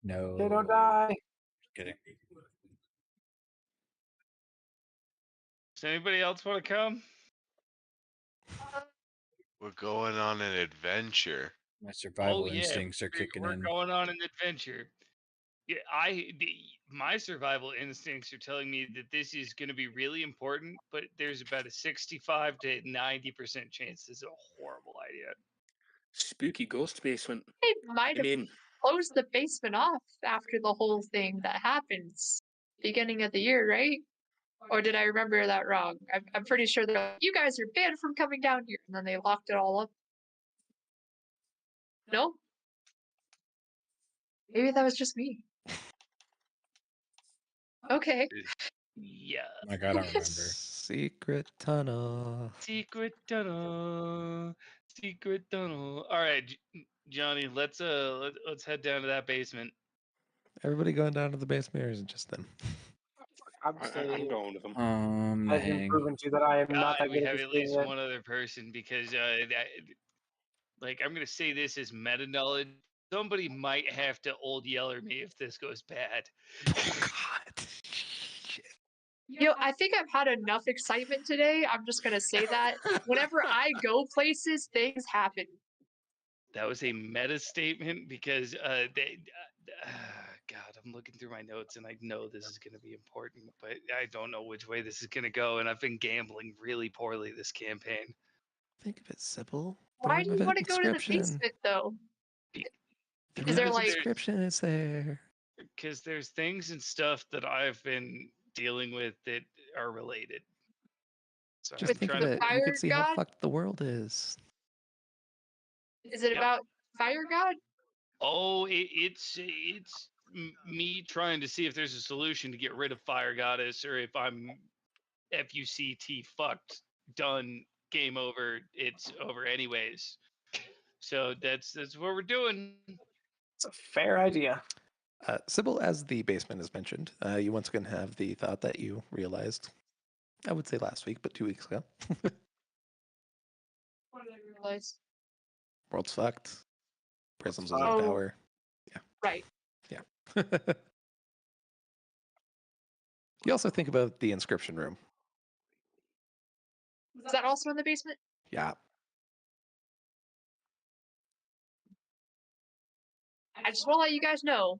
No. They don't die. Kidding. Does anybody else want to come? We're going on an adventure. My survival yeah, instincts are kicking we're in. going on an adventure. Yeah, my survival instincts are telling me that this is going to be really important, but there's about a 65 to 90% chance this is a horrible idea. Spooky ghost basement. They might I'm have in. closed the basement off after the whole thing that happens beginning of the year, right? Or did I remember that wrong? I'm pretty sure that you guys are banned from coming down here, and then they locked it all up. No? Maybe that was just me. Okay. Yeah. Like I don't remember. Secret tunnel. Secret tunnel. Secret tunnel. All right, Johnny, let's head down to that basement. Everybody going down to the basement, or is it just them? I'm I'm saying going with them. I've been Hang. proven to that I am not God, that we good have at at this least game one other person because I'm gonna say this as meta knowledge. Somebody might have to old yeller me if this goes bad. Oh God. Shit. I think I've had enough excitement today. I'm just gonna say that. Whenever I go places, things happen. That was a meta statement because God, I'm looking through my notes and I know this is going to be important, but I don't know which way this is going to go. And I've been gambling really poorly this campaign Think of it, Sybil. Why do you want to go to the inscription. basement though? The Is there room of like inscription is there? because there's things and stuff that I've been dealing with that are related. So Just I'm think of trying to. it. You fire could see how god? fucked the world is. Is it Yep. about fire god? Oh, it's me trying to see if there's a solution to get rid of Fire Goddess, or if I'm FUCT fucked, done, game over, it's over anyways. So that's what we're doing. It's a fair idea. Sybil, as the basement is mentioned, you once again have the thought that you realized, I would say last week, but 2 weeks ago. What did I realize? World's fucked. Prisms fucked. losing Oh. power. Right. Yeah. You also think about the inscription room. Is that also in the basement? Yeah. I just want to let you guys know,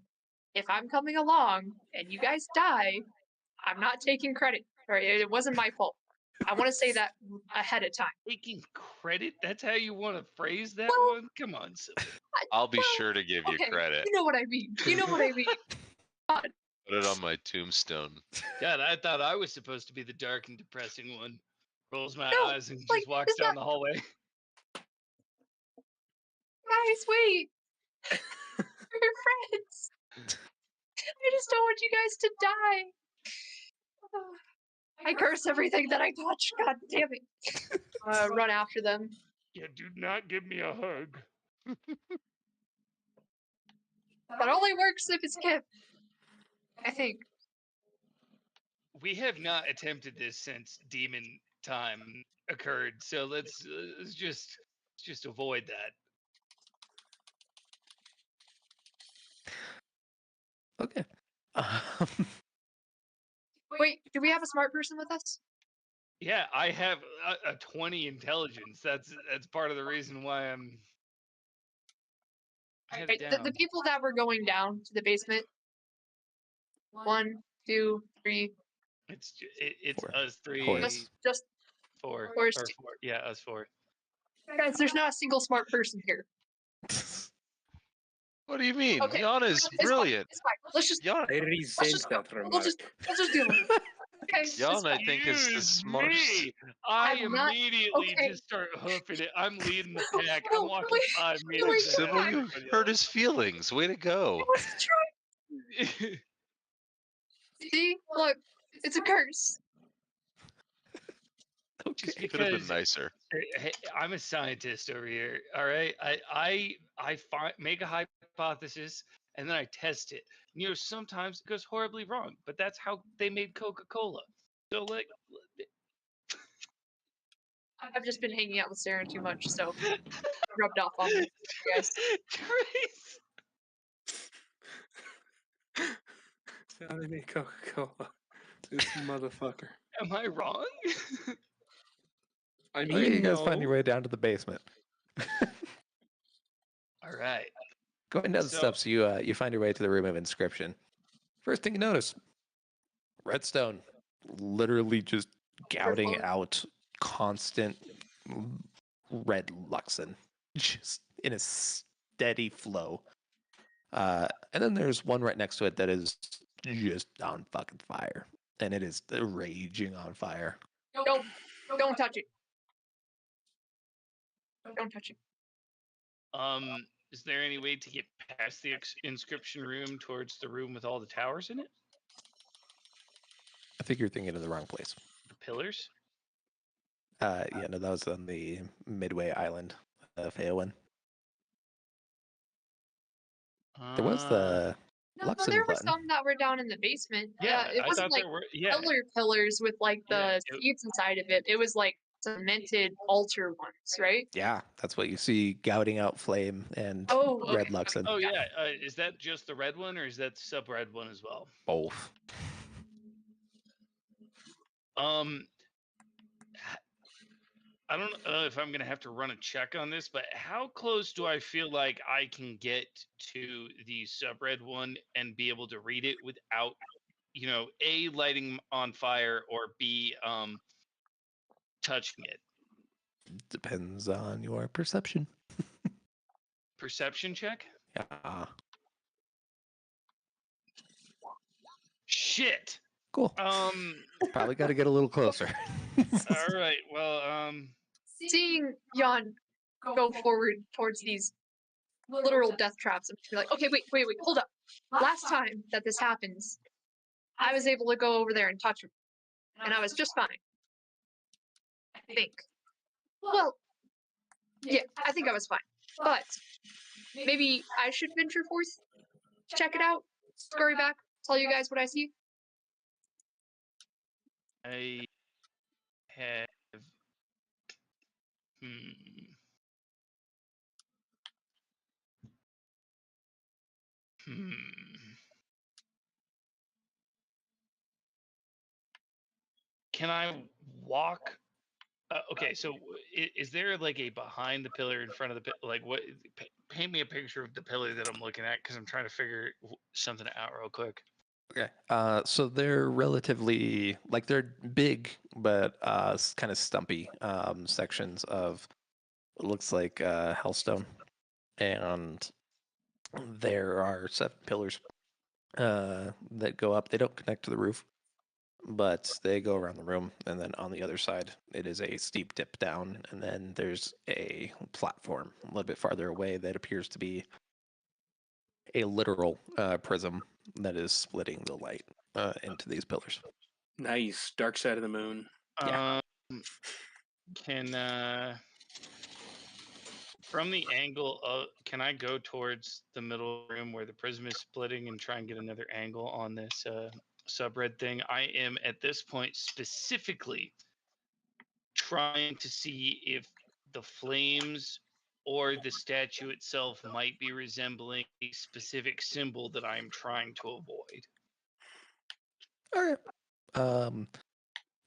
if I'm coming along and you guys die, I'm not taking credit. Or it wasn't my fault. I want to say that ahead of time. Taking credit? That's how you want to phrase that Well- one? Come on, Sybil. I'll be Well, sure to give you Okay, credit. you know what I mean. You know what I mean. Put it on my tombstone. God, I thought I was supposed to be the dark and depressing one. Rolls my No, eyes and just like, walks it's down not- the hallway. Guys, wait. We're friends. I just don't want you guys to die. I curse everything that I touch. God damn it. Run after them. Yeah, do not give me a hug. That only works if it's Kip. I think. We have not attempted this since demon time occurred, so let's just avoid that. Okay. Wait, do we have a smart person with us? Yeah, I have a 20 intelligence. That's part of the reason why I have it Right, down. the people that were going down to the basement. 1, 2, 3. It's Four. us three, Horace. Just four, Horace. or four. Yeah, us four. guys, there's not a single smart person here. What do you mean? Okay, Yana is it's fine, brilliant. It's fine. Let's just Yana, I resent just that we'll remark. just deal with it. Okay, it's Yana, I fine. think is the Excuse smartest. me. I I'm not- immediately okay. just start hoofing it. I'm leading the pack. No, I'm walking wait, 5 wait, meters. Sybil, ahead of you everybody hurt else. his feelings. Way to go. I wasn't trying. See, look, it's a curse. Okay. Just Could have been because nicer. hey, I'm a scientist over here. All right, I make a hypothesis and then I test it. You know, sometimes it goes horribly wrong, but that's how they made Coca-Cola. So like, I've just been hanging out with Sarah too much, so it rubbed off on me, guys. Trace, How they make Coca-Cola? This motherfucker. am I wrong? I mean, Okay, you guys find no. your way down to the basement. All right. Going down the So- steps, you find your way to the room of inscription. First thing you notice, redstone, literally just gouting Overflowing. out constant red luxon, just in a steady flow. And then there's one right next to it that is just on fucking fire, and it is raging on fire. Don't touch it. Don't touch it. Is there any way to get past the inscription room towards the room with all the towers in it? I think you're thinking of the wrong place. The pillars? Yeah, no, that was on the Midway Island of Eowyn. There was the No, Lux there and were Glutton. some that were down in the basement. Yeah, It I wasn't thought like there were. Yeah, pillars with like Yeah, the seeds inside of it. It was like cemented altar ones, right? Yeah, that's what you see gouting out flame and Oh, red okay. Luxon. Oh yeah, is that just the red one, or is that the sub red one as well? Both. I don't know if I'm gonna have to run a check on this, but how close do I feel like I can get to the sub red one and be able to read it without, A, lighting on fire, or B, touching it? Depends on your perception. Perception check? Yeah. Shit. Cool. Probably got to get a little closer. All right. Well, Seeing Jan go forward towards these literal death traps, and be like, okay, wait, hold up. Last time that this happens, I was able to go over there and touch him, and I was just fine. I think. Well, yeah, I think I was fine. But maybe I should venture forth, check it out, scurry back, tell you guys what I see. I have. Can I walk? Okay, so is there like a behind the pillar, in front of the like what? Paint me a picture of the pillar that I'm looking at, because I'm trying to figure something out real quick. Okay. So they're relatively they're big, but kind of stumpy sections of what looks like hellstone, and there are 7 pillars that go up. They don't connect to the roof, but they go around the room, and then on the other side it is a steep dip down, and then there's a platform a little bit farther away that appears to be a literal prism that is splitting the light into these pillars. Nice. Dark side of the moon. Yeah. Can from the angle of, can I go towards the middle room where the prism is splitting and try and get another angle on this sub-red thing? I am at this point specifically trying to see if the flames or the statue itself might be resembling a specific symbol that I'm trying to avoid. All right.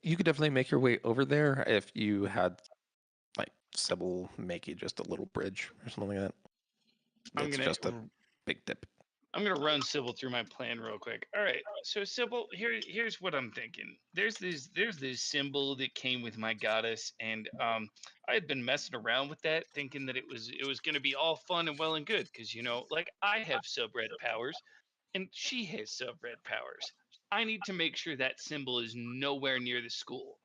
You could definitely make your way over there if you had Sybil make you just a little bridge or something like that. It's just a big dip. I'm gonna run Sybil through my plan real quick. All right, so Sybil, here's what I'm thinking. There's this symbol that came with my goddess, and I had been messing around with that, thinking that it was gonna be all fun and well and good, because I have sub-red powers, and she has sub-red powers. I need to make sure that symbol is nowhere near the school.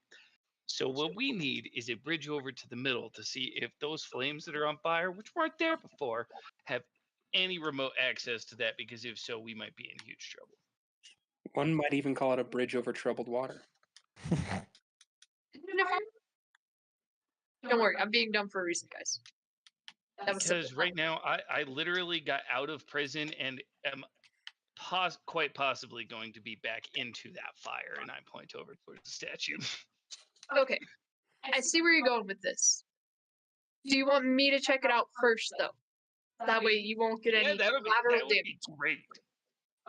So what we need is a bridge over to the middle to see if those flames that are on fire, which weren't there before, have any remote access to that, because if so, we might be in huge trouble. One might even call it a bridge over troubled water. Don't worry, I'm being dumb for a reason, guys. Because right now, I literally got out of prison and am quite possibly going to be back into that fire, and I point over towards the statue. Okay, I see where you're going with this. Do you want me to check it out first, though? That way you won't get any that would lateral be damage. great.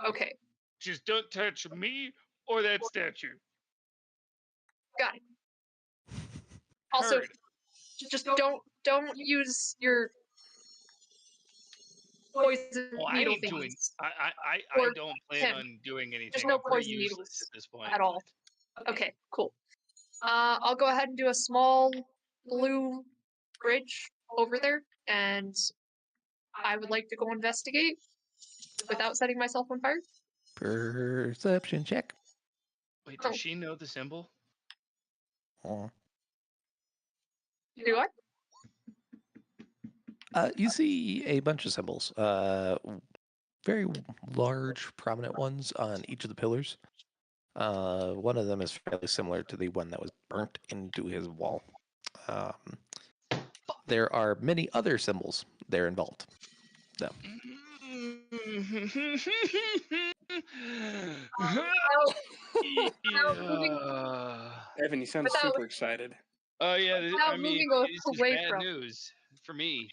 Okay. Just don't touch me or that statue. Got it. Also, Heard. just don't use your poison needle things. I don't plan on doing anything. There's no I'm pretty poison useless needles at this point. at all. Okay, cool. I'll go ahead and do a small blue bridge over there, and I would like to go investigate without setting myself on fire. Perception check. Wait, does she know the symbol? Oh. Do I? You see a bunch of symbols. Very large, prominent ones on each of the pillars. One of them is fairly similar to the one that was burnt into his wall. There are many other symbols there involved, though. Evan, you sound Without- super excited. Oh yeah, Without I mean, moving this is away bad from- news for me.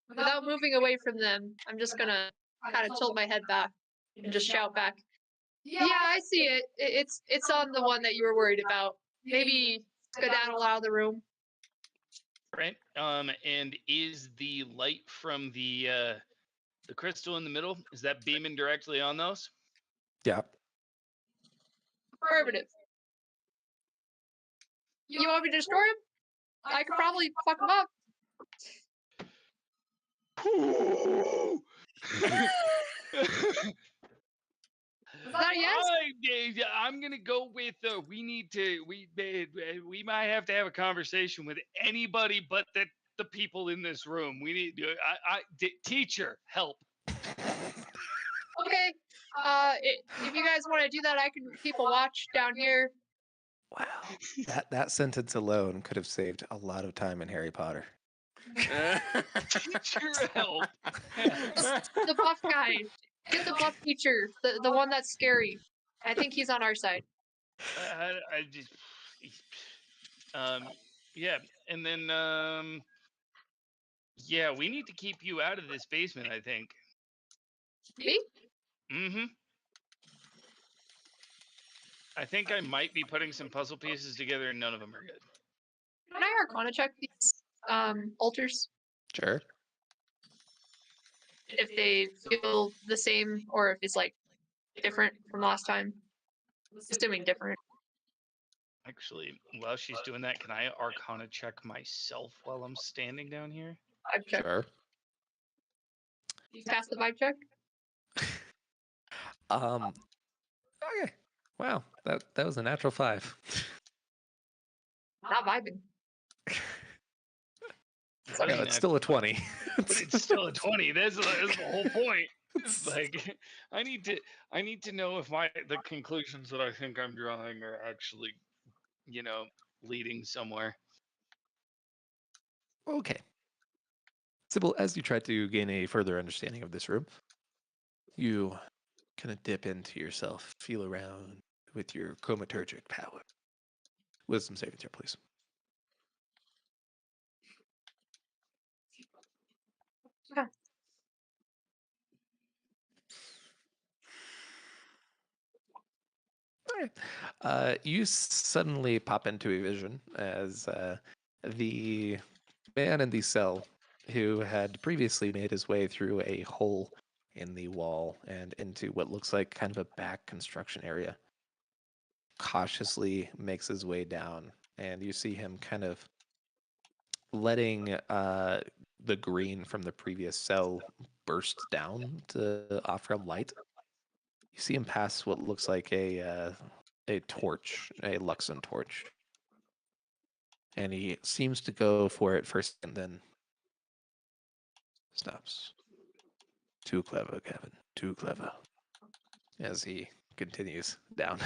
Without moving away from them, I'm just gonna kind of tilt my head back and just shout back. Yeah, I see it. It's on the one that you were worried about. Maybe skedaddle out of the room. Right. And is the light from the crystal in the middle, is that beaming directly on those? Yeah. Affirmative. You want me to destroy him? I could probably fuck him up. Is that a yes? I'm gonna go with we might have to have a conversation with anybody but the people in this room. We need teacher help. Okay. If you guys want to do that, I can keep a watch down here. Wow. That sentence alone could have saved a lot of time in Harry Potter. Teacher help. The buff guy. Get the buff teacher. The one that's scary. I think he's on our side. I just yeah, and then yeah, we need to keep you out of this basement, I think. Me? Mm-hmm. I think I might be putting some puzzle pieces together and none of them are good. Can I Arcana check these altars? Sure. If they feel the same or if it's like different from last time. Assuming different. Actually, while she's doing that, can I Arcana check myself while I'm standing down here? Vibe check. Sure. Pass the vibe check. Okay. Wow. That was a natural 5. Not vibing. No, it's still a 20. But it's still a 20. That's the whole point. It's like I need to know if the conclusions that I think I'm drawing are actually, leading somewhere. Okay. Sybil, as you try to gain a further understanding of this room, you kind of dip into yourself, feel around with your chromaturgic power. Wisdom saving throw, please. Okay. All right. You suddenly pop into a vision as the man in the cell who had previously made his way through a hole in the wall and into what looks like kind of a back construction area cautiously makes his way down, and you see him kind of letting the green from the previous cell burst down to offer light. You see him pass what looks like a torch, a Luxon torch, and he seems to go for it first and then stops. Too clever, Kevin. Too clever. As he continues down.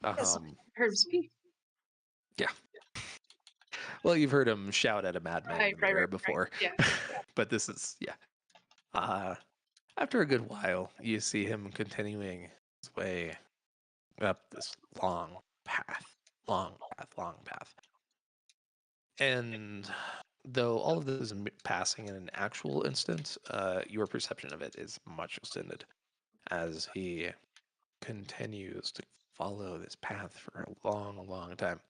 Heard him speak. Yeah. Well, you've heard him shout at a madman in the mirror before. Yeah. But this is, yeah. After a good while, you see him continuing his way up this long path. And though all of this is passing in an actual instant, your perception of it is much extended as he continues to follow this path for a long, long time.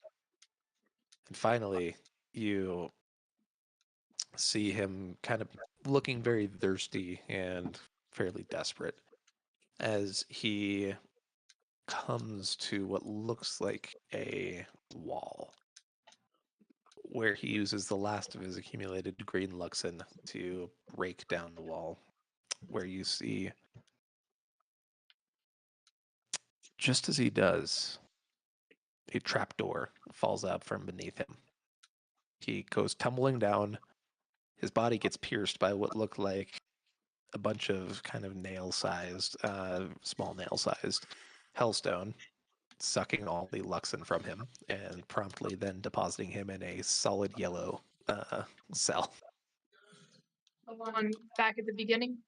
And finally, you see him kind of looking very thirsty and fairly desperate as he comes to what looks like a wall where he uses the last of his accumulated green Luxon to break down the wall, where you see, just as he does, a trapdoor falls out from beneath him. He goes tumbling down. His body gets pierced by what looked like a bunch of kind of small nail-sized hellstone, sucking all the Luxon from him and promptly then depositing him in a solid yellow cell. The one back at the beginning?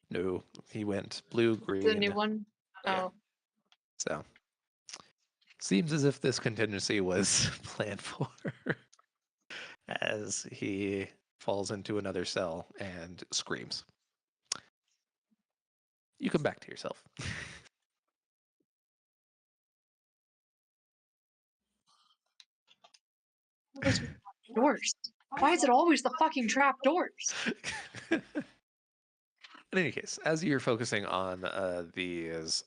No, he went blue, green. The new one? Yeah. Oh. So, seems as if this contingency was planned for. As he falls into another cell and screams. You come back to yourself. Always doors. Why is it always the fucking trap doors? In any case, as you're focusing on these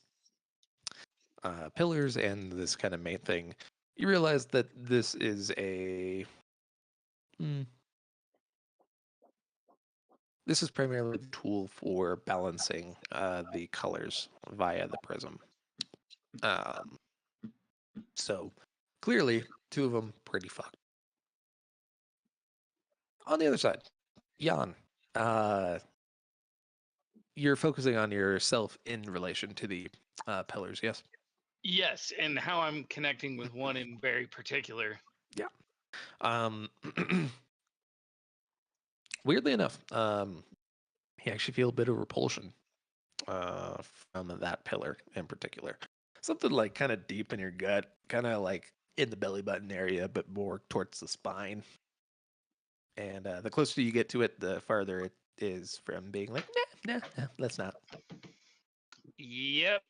pillars and this kind of main thing, you realize that this is a. This is primarily a tool for balancing the colors via the prism. So clearly, two of them pretty fucked. On the other side, Jan, you're focusing on yourself in relation to the pillars, yes? Yes, and how I'm connecting with one in very particular. Yeah. Weirdly enough, you actually feel a bit of repulsion from that pillar in particular. Something like kind of deep in your gut, kind of like in the belly button area, but more towards the spine. And the closer you get to it, the farther it is from being like, nah, let's not. Yep.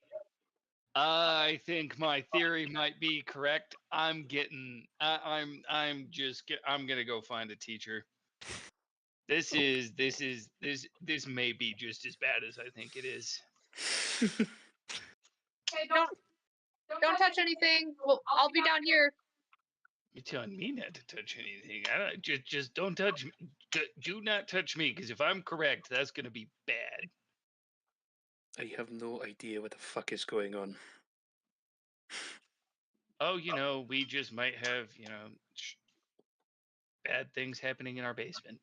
I think my theory might be correct. I'm gonna go find a teacher. This may be just as bad as I think it is. Hey, don't touch anything. Well, I'll be down here. You're telling me not to touch anything. I don't, just don't touch me. Do not touch me, because if I'm correct, that's gonna be bad. I have no idea what the fuck is going on. Oh, we just might have, bad things happening in our basement.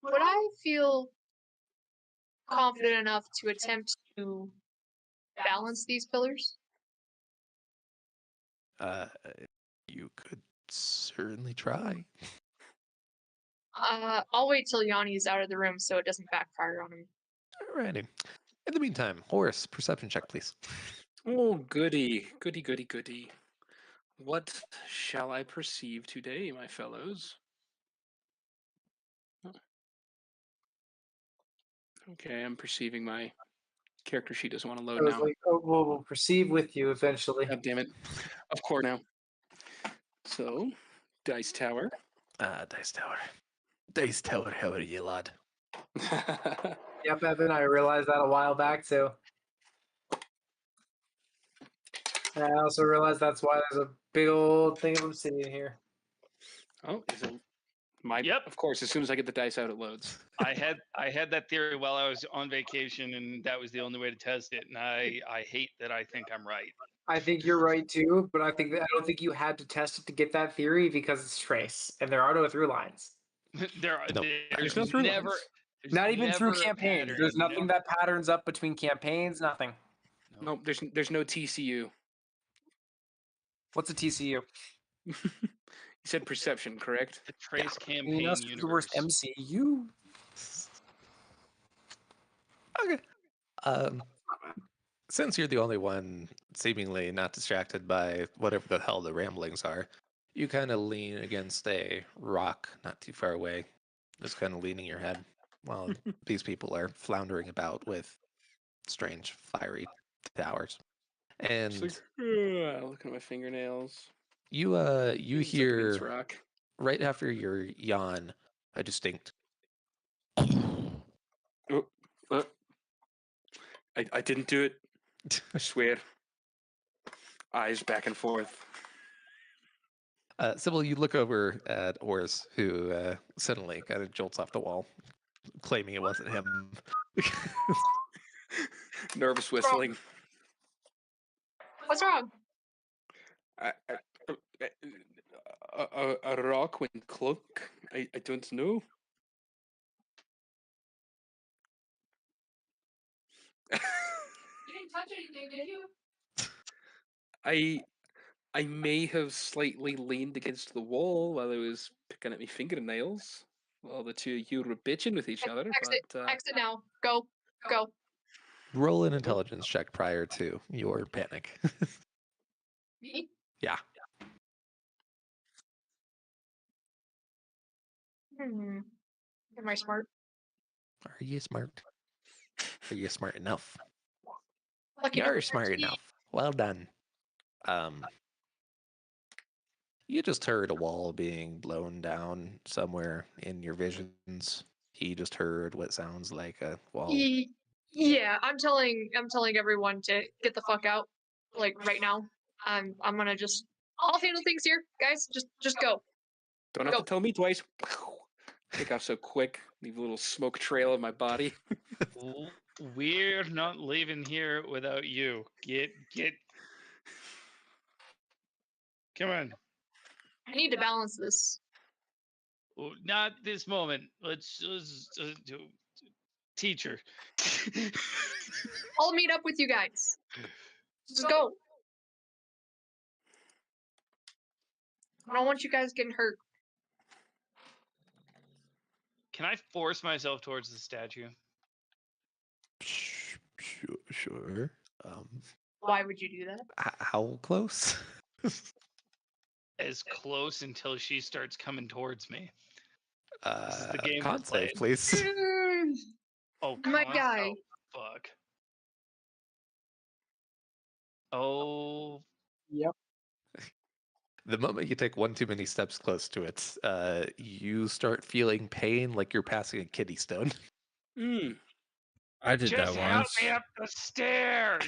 Would I feel confident enough to attempt to balance these pillars? You could certainly try. I'll wait till Yanni's out of the room so it doesn't backfire on him. Alrighty. In the meantime, Horace, perception check, please. Oh, goody. What shall I perceive today, my fellows? Okay, I'm perceiving my character sheet doesn't want to load I was now. like, oh, we'll perceive with you eventually. God damn it. Of course now. So, Dice Tower. Dice Tower. Dice Tower, how are you, lad? Yep, Evan, I realized that a while back too. And I also realized that's why there's a big old thing of obsidian here. Oh, is it my? Yep. Of course, as soon as I get the dice out, it loads. I had that theory while I was on vacation, and that was the only way to test it. And I hate that I think I'm right. I think you're right too, but I don't think you had to test it to get that theory because it's trace and there are no through lines. There's no through never, lines. there's Not even through never a campaigns. pattern, There's nothing that patterns up between campaigns. Nothing. Nope, there's no TCU. What's a TCU? You said perception, correct? The trace You campaign know, universe. the worst MCU. Okay. Since you're the only one seemingly not distracted by whatever the hell the ramblings are, you kind of lean against a rock not too far away, just kind of leaning your head while these people are floundering about with strange fiery towers. And Like, looking at my fingernails. you Seems like it means hear rock. right after your yawn a distinct Oh, I didn't do it. I swear. Eyes back and forth. Sybil, you look over at Oris, who suddenly kind of jolts off the wall, claiming it wasn't him. Nervous whistling. What's wrong? A rock when cloak? I don't know. You didn't touch anything, did you? I may have slightly leaned against the wall while I was picking at my fingernails. Well, the two of you were bitching with each other, Exit. but Exit now. Go. Go. Roll an intelligence check prior to your panic. Me? Yeah. Am I smart? Are you smart? Are you smart enough? Lucky You're number smart 13. enough. Well done. You just heard a wall being blown down somewhere in your visions. He just heard what sounds like a wall. Yeah, I'm telling everyone to get the fuck out, like right now. I'm gonna I'll handle things here, guys. Just go. don't have Go. to tell me twice. Take off so quick, leave a little smoke trail of my body. We're not leaving here without you. Get. Come on. I need to balance this. Not this moment. Let's teacher. I'll meet up with you guys. Just go. I don't want you guys getting hurt. Can I force myself towards the statue? Sure. Why would you do that? How close? As close until she starts coming towards me. This is the game Con we're save, playing. please. Oh, My guy. Oh, fuck. Oh. Yep. The moment you take one too many steps close to it, you start feeling pain like you're passing a kidney stone. I did Just that help once. me up the stairs.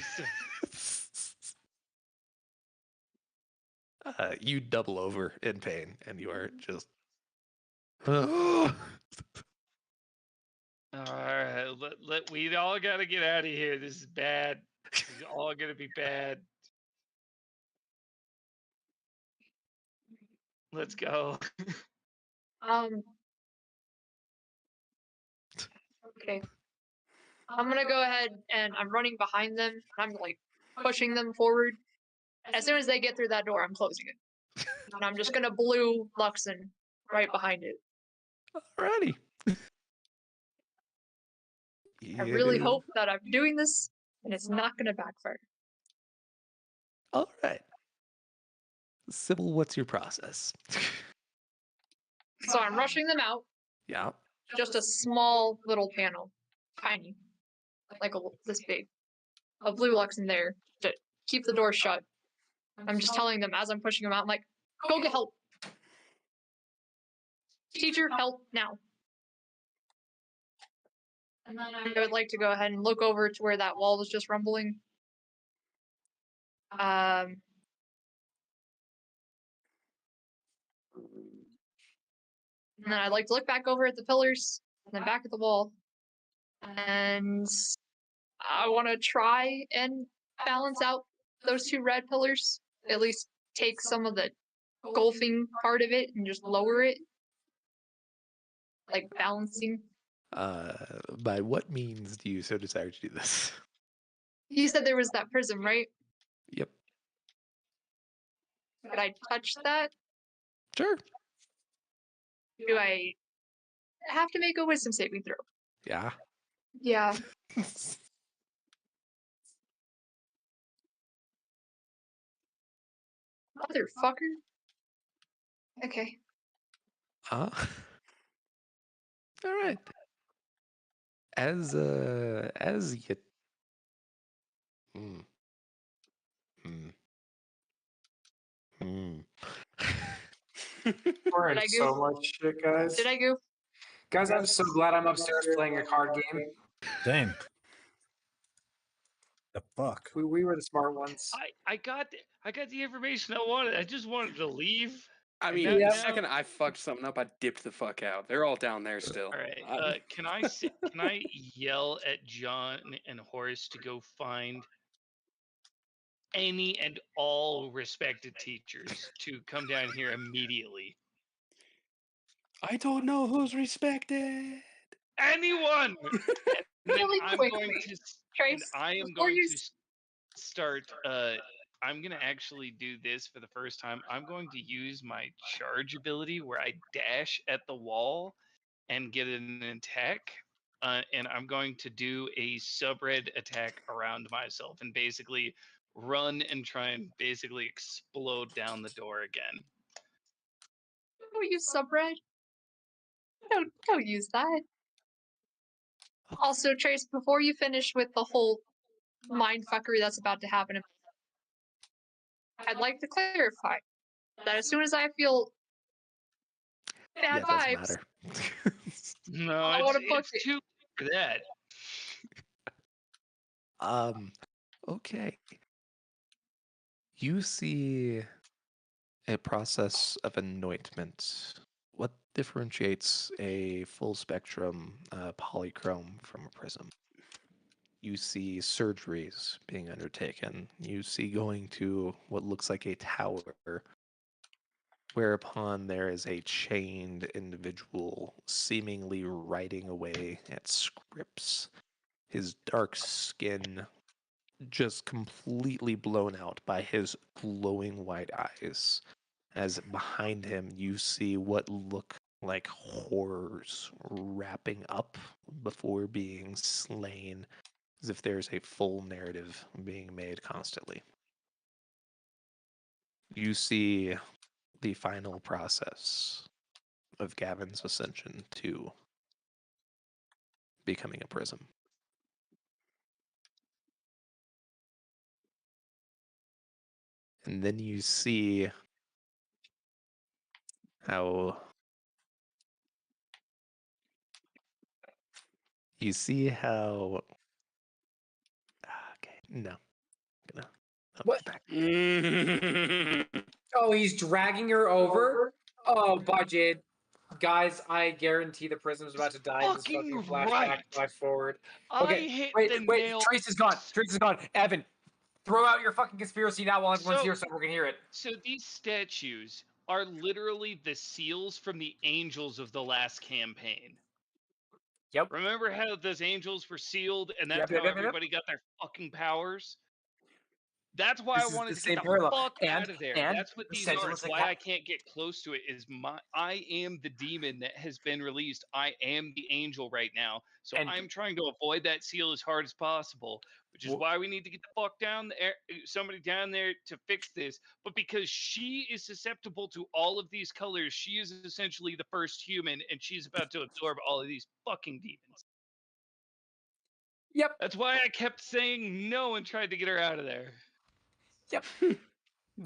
You double over in pain, and you are just. All right, we all gotta get out of here. This is bad. This is all gonna be bad. Let's go. Okay. I'm gonna go ahead and I'm running behind them. I'm like pushing them forward. As soon as they get through that door, I'm closing it. And I'm just gonna blue Luxon right behind it. Alrighty. I really hope that I'm doing this and it's not gonna backfire. All right. Sybil, what's your process? So I'm rushing them out. Yeah. Just a small little panel. Tiny. Like this big. A blue Luxon there to keep the door shut. I'm just telling them as I'm pushing them out, I'm like, go get help. Teacher, help now. And then I would like to go ahead and look over to where that wall was just rumbling. And then I'd like to look back over at the pillars and then back at the wall. And I want to try and balance out those two red pillars. At least take some of the golfing part of it and just lower it. Like balancing. By what means do you so desire to do this? You said there was that prism, right? Yep. Could I touch that? Sure. Do I have to make a wisdom saving throw? Yeah. Yeah. Motherfucker. Okay. All right. As you. We're Did in I so go? much shit, guys. Did I go? Guys, I'm so glad I'm upstairs playing a card game. Same. The fuck? We were the smart ones. I got the information I wanted. I just wanted to leave. I mean, the second I fucked something up, I dipped the fuck out. They're all down there still. All right. Can I yell at John and Horace to go find any and all respected teachers to come down here immediately? I don't know who's respected. Anyone. And then Really I'm quickly, going to. Trace, And I am before going you to start. I'm going to actually do this for the first time. I'm going to use my charge ability where I dash at the wall and get an attack. And I'm going to do a sub-red attack around myself and basically run and try and basically explode down the door again. Don't use subred. Don't use that. Also, Trace, before you finish with the whole mindfuckery that's about to happen, I'd like to clarify that as soon as I feel bad Yeah, it vibes, doesn't matter. No, I wanna book it's it. too late for that. Okay. You see a process of anointment. What differentiates a full spectrum polychrome from a prism? You see surgeries being undertaken. You see going to what looks like a tower, whereupon there is a chained individual seemingly writing away at scripts. His dark skin just completely blown out by his glowing white eyes. As behind him, you see what look like horrors wrapping up before being slain, as if there's a full narrative being made constantly. You see the final process of Gavin's ascension to becoming a prism. And then you see how okay, no. Gonna What? back. Oh, he's dragging her over? Oh, budget. Guys, I guarantee the prison's about to die in this fucking Fucking flashback. right. Flash forward. I Okay, hit wait. the nail. Trace is gone. Trace is gone. Evan, throw out your fucking conspiracy now while everyone's here so we can hear it. So these statues are literally the seals from the angels of the last campaign. Yep. Remember how those angels were sealed and that's Yep. how everybody got their fucking powers? That's why This I is wanted the to get same the parallel. fuck And- out of there. and That's what the these are. Sedulous It's why I can't get close to it. I am the demon that has been released. I am the angel right now. So And- I'm trying to avoid that seal as hard as possible, which is why we need to get the fuck down there, somebody down there to fix this. But because she is susceptible to all of these colors, she is essentially the first human, and she's about to absorb all of these fucking demons. Yep. That's why I kept saying no and tried to get her out of there. Yep.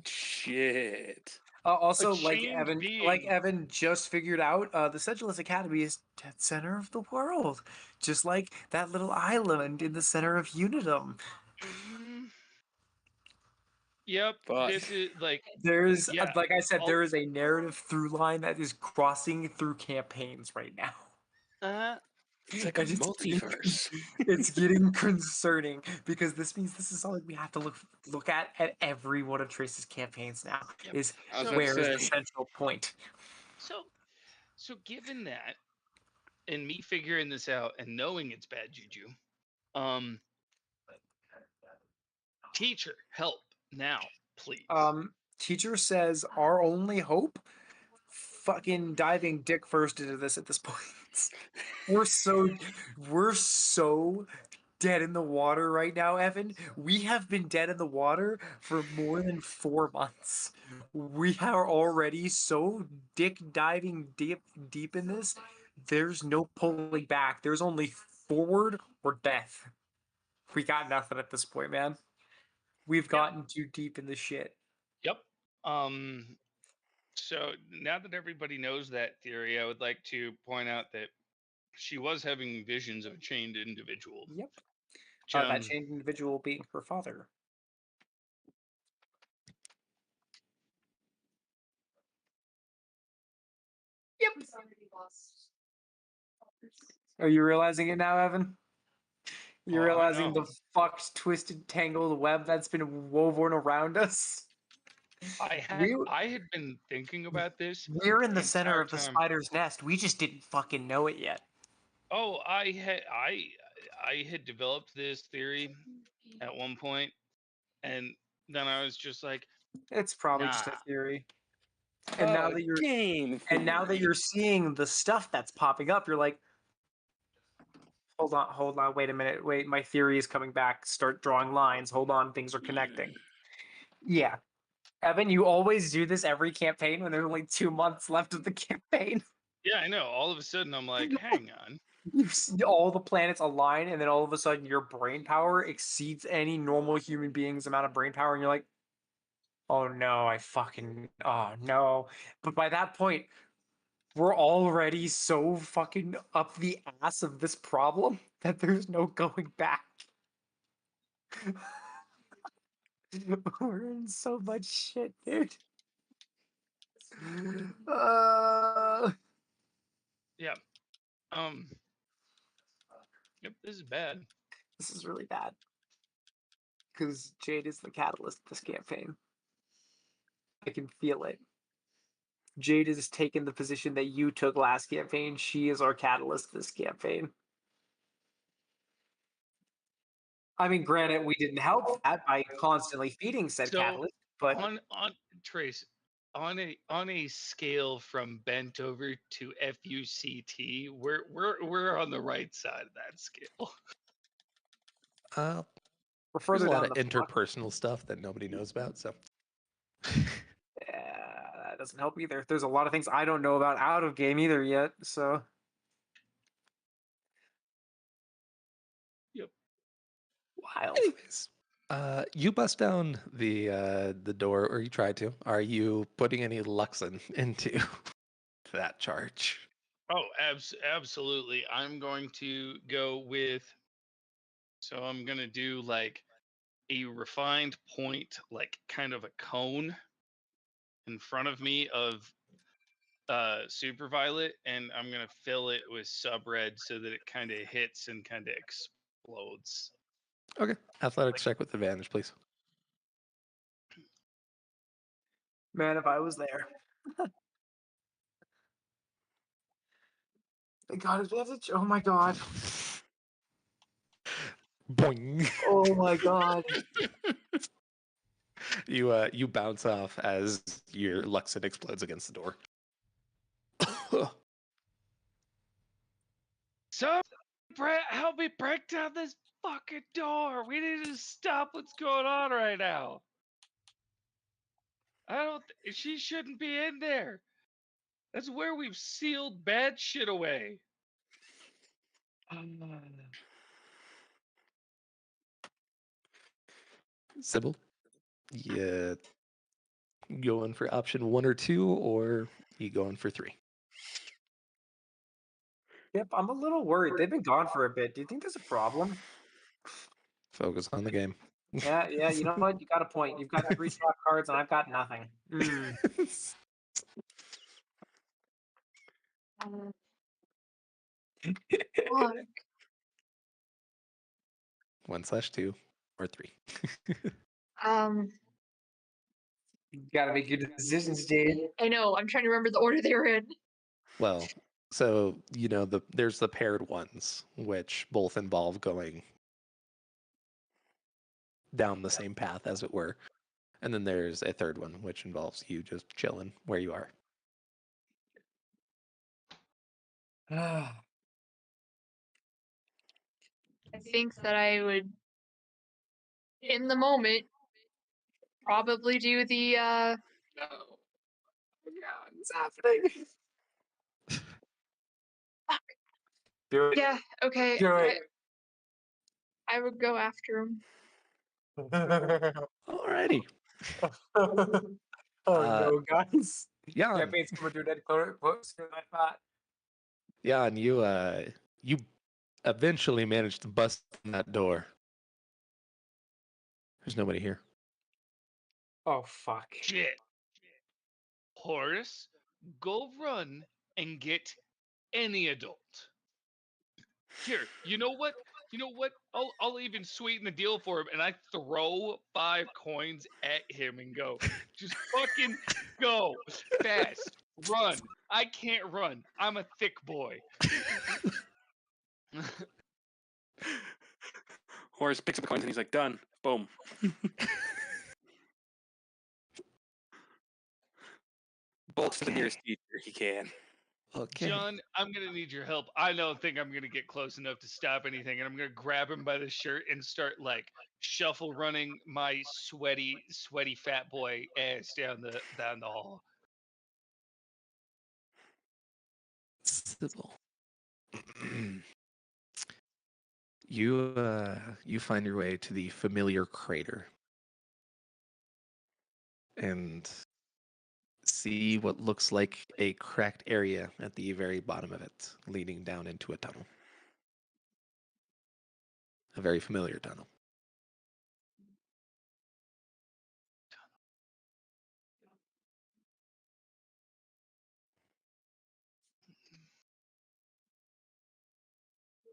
Shit. Also, A like chained Evan just figured out, the Sedulous Academy is dead center of the world, just like that little island in the center of Unitum. Mhm. Yep, Fuck. this is like There's, yeah. like I said, there is a narrative through line that is crossing through campaigns right now. It's like a And multiverse. It's getting concerning because this means this is something we have to look at every one of Trace's campaigns now. Yep. Is I was about where to is the say. central point? So given that, and me figuring this out and knowing it's bad juju, teacher, help now, please. Teacher says our only hope, fucking diving dick first into this at this point. we're so dead in the water right now, Evan. We have been dead in the water for more than 4 months. We are already so dick diving deep in this. There's no pulling back. There's only forward or death. We got nothing at this point, man. We've gotten too deep in the shit. Yep. So now that everybody knows that theory, I would like to point out that she was having visions of a chained individual. Yep. That chained individual being her father. Yep. Are you realizing it now, Evan? You're realizing the fucked, twisted, tangled web that's been woven around us? I had been thinking about this. We're in the center entire of the time. spider's nest. We just didn't fucking know it yet. Oh, I had developed this theory at one point, and then I was just like, It's probably just a nah. theory. And now that you're game and now that theory. you're seeing the stuff that's popping up, you're like, hold on, wait a minute, wait, my theory is coming back. Start drawing lines. Hold on, things are connecting. Yeah. Evan, you always do this every campaign when there's only 2 months left of the campaign. Yeah, I know. All of a sudden, I'm like, hang on. You see all the planets align, and then all of a sudden your brain power exceeds any normal human being's amount of brain power, and you're like, oh no, oh no. But by that point, we're already so fucking up the ass of this problem that there's no going back. We're in so much shit, dude. Yeah. Yep, this is bad. This is really bad. Because Jade is the catalyst of this campaign. I can feel it. Jade has taken the position that you took last campaign. She is our catalyst this campaign. I mean, granted, we didn't help that by constantly feeding said So catalyst, but on Trace, on a scale from bent over to FUCT, we're on the right side of that scale. we're There's further a lot down of the fuck. interpersonal stuff that nobody knows about. So Yeah, that doesn't help either. There's a lot of things I don't know about out of game either yet. So Yep. wild. anyways, you bust down the door, or you try to. Are you putting any Luxon into that charge? Oh, absolutely. I'm going to go with. So I'm gonna do like a refined point, like kind of a cone in front of me of super violet, and I'm gonna fill it with sub red so that it kind of hits and kind of explodes. Okay, athletics check with advantage, please. Man, if I was there. Thank God advantage. Oh my God. Boing. Oh my God. You bounce off as your Luxon explodes against the door. So, help me break down this fucking door. We need to stop what's going on right now. I don't. She shouldn't be in there. That's where we've sealed bad shit away. Sybil, you going for option 1 or 2, or you going for 3? Yep, I'm a little worried. They've been gone for a bit. Do you think there's a problem? Focus on the game. Yeah, you know what? You got a point. You've got 3 trap cards, and I've got nothing. Fuck. 1/2 or 3. You gotta make good decisions, Jade. I know. I'm trying to remember the order they were in. Well, so there's the paired ones, which both involve going down the same path, as it were, and then there's a third one, which involves you just chilling where you are. I think that I would, in the moment, probably do the No. Oh God, it's happening. Do it. yeah, okay. Do it. I would go after him. Alrighty. No, guys. Yeah, Campaign's coming to an end closer than I thought. yeah, and you eventually managed to bust in that door. There's nobody here. Oh fuck. Shit. Horace, go run and get any adult. Here, you know what? I'll even sweeten the deal for him, and I throw 5 coins at him and go, just fucking go fast, run. I can't run. I'm a thick boy. Horace picks up the coins and he's like, done. Boom. Bolt for the nearest teacher. He can. Okay. John, I'm gonna need your help. I don't think I'm gonna get close enough to stop anything, and I'm gonna grab him by the shirt and start like shuffle running my sweaty fat boy ass down the hall. Sybil. You find your way to the familiar crater and see what looks like a cracked area at the very bottom of it, leading down into a tunnel. A very familiar tunnel.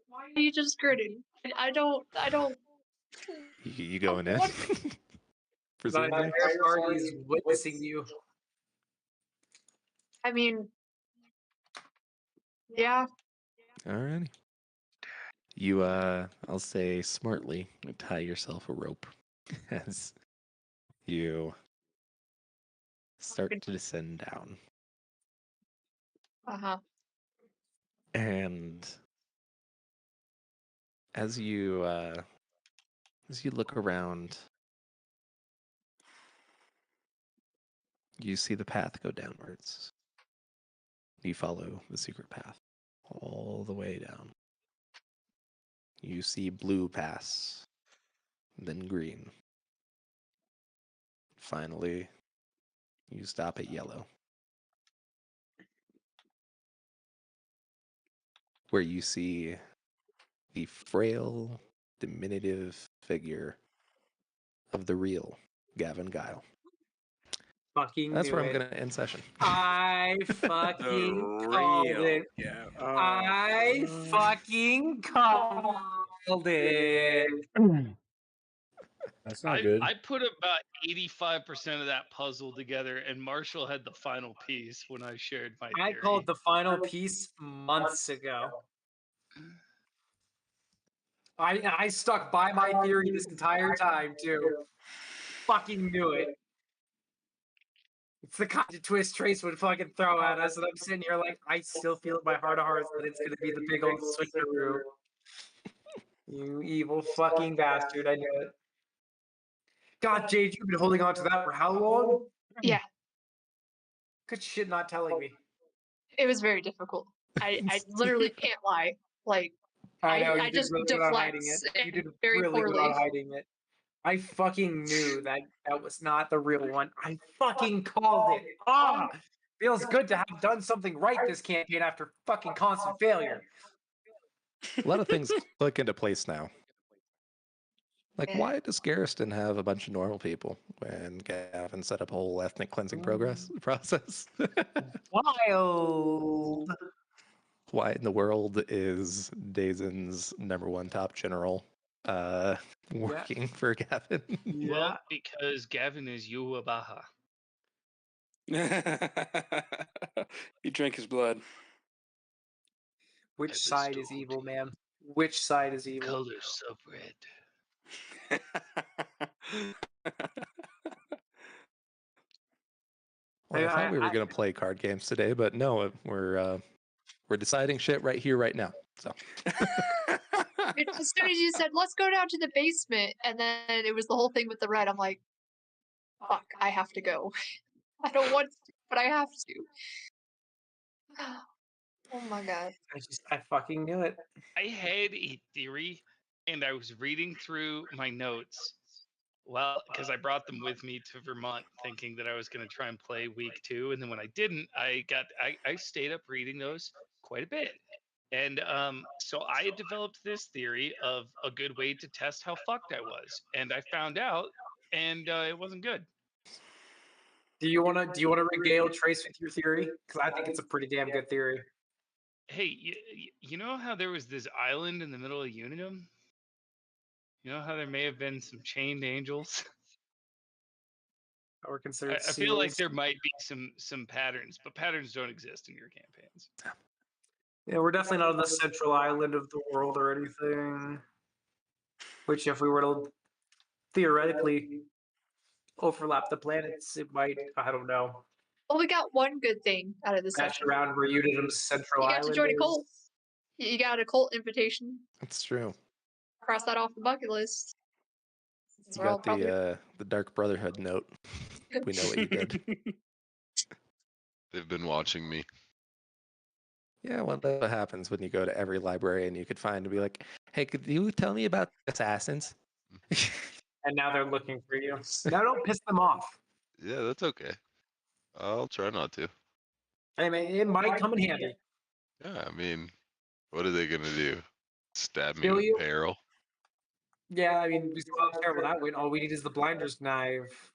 Why are you just grinning? I don't. You going in? What? My Presumably? entire party is witnessing you. I mean, yeah. Alrighty. You, I'll say smartly, tie yourself a rope as you start to descend down. Uh-huh. And as you look around, you see the path go downwards. You follow the secret path all the way down. You see blue pass, then green. Finally, you stop at yellow, where you see the frail, diminutive figure of the real Gavin Guile. Fucking That's knew where I'm it. going to end session. I fucking called it. Yeah. I fucking called it. That's not good. I put about 85% of that puzzle together, and Marshall had the final piece when I shared my I theory. called the final piece months ago. I stuck by my theory this entire time too. Fucking knew it. It's the kind of twist Trace would fucking throw at us, and I'm sitting here like, I still feel in my heart of hearts that it's gonna be the big old switcheroo. You evil fucking bastard! I knew it. God, Jade, you've been holding on to that for how long? Yeah. Good shit, not telling me. It was very difficult. I literally can't lie. Like, I know I you did just really good on hiding deflect it. You did very really good poorly. on hiding it. I fucking knew that was not the real one. I fucking called it. Ah, feels good to have done something right this campaign after fucking constant failure. A lot of things click into place now. Like, Yeah. why does Garriston have a bunch of normal people when Gavin set up a whole ethnic cleansing process? Wild. Why in the world is Dazen's #1 top general working for Gavin? Yeah. Well, because Gavin is Yuabaha. He drank his blood. Which I side is bestowed evil, man? Which side is evil? Colors of red. Well, I thought we were going to play card games today, but no, we're deciding shit right here, right now. So As soon as you said, let's go down to the basement, and then it was the whole thing with the red, I'm like, fuck, I have to go. I don't want to, but I have to. Oh my god. I fucking knew it. I had a theory, and I was reading through my notes. Well, because I brought them with me to Vermont, thinking that I was going to try and play week 2, and then when I didn't, I stayed up reading those quite a bit, and so I had developed this theory of a good way to test how fucked I was, and I found out, and it wasn't good. Do you wanna regale Trace with your theory? Because I think it's a pretty damn good theory. Hey, you know how there was this island in the middle of Unitum? You know how there may have been some chained angels? Or considered I feel like seals. there might be some patterns, but patterns don't exist in your campaigns. Yeah, we're definitely not on the central island of the world or anything. Which, if we were to theoretically overlap the planets, it might. I don't know. Well, we got one good thing out of this Match session. around where Unidum's Central You got Island to join a is. cult. You got a cult invitation. That's true. Cross that off the bucket list. You We're all got probably the Dark Brotherhood note. We know what you did. They've been watching me. Yeah, well, that's what happens when you go to every library and you could find and be like, hey, could you tell me about assassins? And now they're looking for you. Now don't piss them off. Yeah, that's okay. I'll try not to. Hey, man, it might come in handy. Yeah, I mean, what are they gonna do? Stab me Kill with you? peril? Yeah, I mean, we still have terrible that way. All we need is the blinder's knife.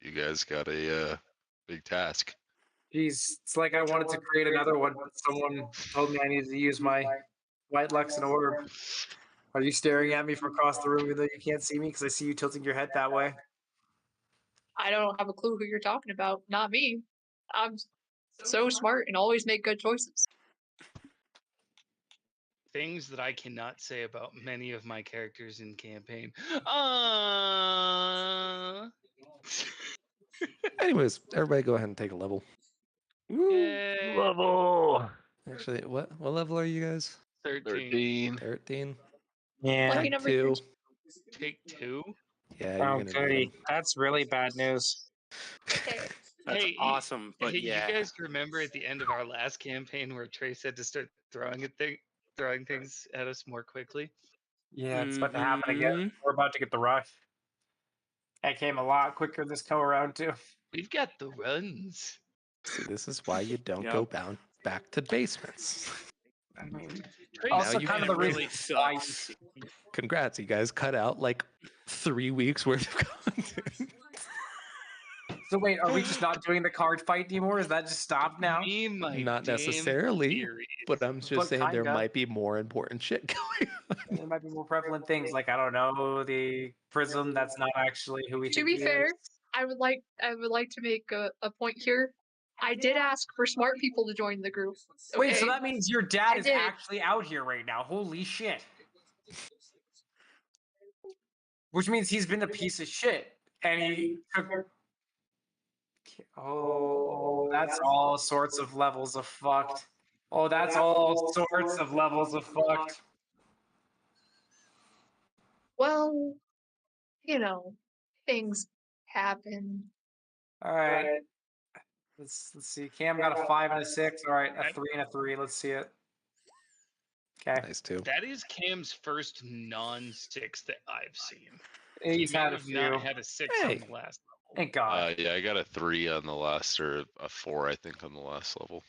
You guys got a big task. Jeez, it's like I wanted to create another one, but someone told me I needed to use my white Lux and orb. Are you staring at me from across the room even though you can't see me? Because I see you tilting your head that way. I don't have a clue who you're talking about. Not me. I'm so smart and always make good choices. Things that I cannot say about many of my characters in campaign. Anyways, everybody go ahead and take a level. Yay. Level. Actually, what level are you guys? 13. 13? Yeah. Lucky Take number 2. Take 2. Yeah, you're Oh, gonna goody. need That's really bad news. Okay. That's Hey, awesome, but hey, yeah. you guys remember at the end of our last campaign where Trace had to start throwing things at us more quickly? Yeah, it's about to happen again. Mhm. We're about to get the rush. That came a lot quicker this go around too. We've got the runs. See, this is why you don't Yep. go back to basements. I mean, Trace also you kind of kinda the reason why. Sucks. Congrats, you guys cut out like 3 weeks worth of content. So wait, are we just not doing the card fight anymore? Is that just stopped now? Me and my Not damn necessarily, theories. but I'm just But saying there kinda. might be more important shit going on. There might be more prevalent things like I don't know the prism. That's not actually who we To think be he fair, is. I would like to make a point here. I did ask for smart people to join the group. Wait, so okay? that means your dad I is did. actually out here right now. Holy shit. Which means he's been a piece of shit. And he took. Oh, that's all sorts of levels of fucked. Oh, that's all sorts of levels of fucked. Well, things happen. All right. Let's see. Cam got a 5 and a 6. All right, a 3 and a 3. Let's see it. Okay. Nice too. That is Cam's first non-6 that I've seen. He's He may had a have not few. had a 6 Hey. on the last level. Thank God. Yeah, I got a 3 on the last, or a 4, I think, on the last level.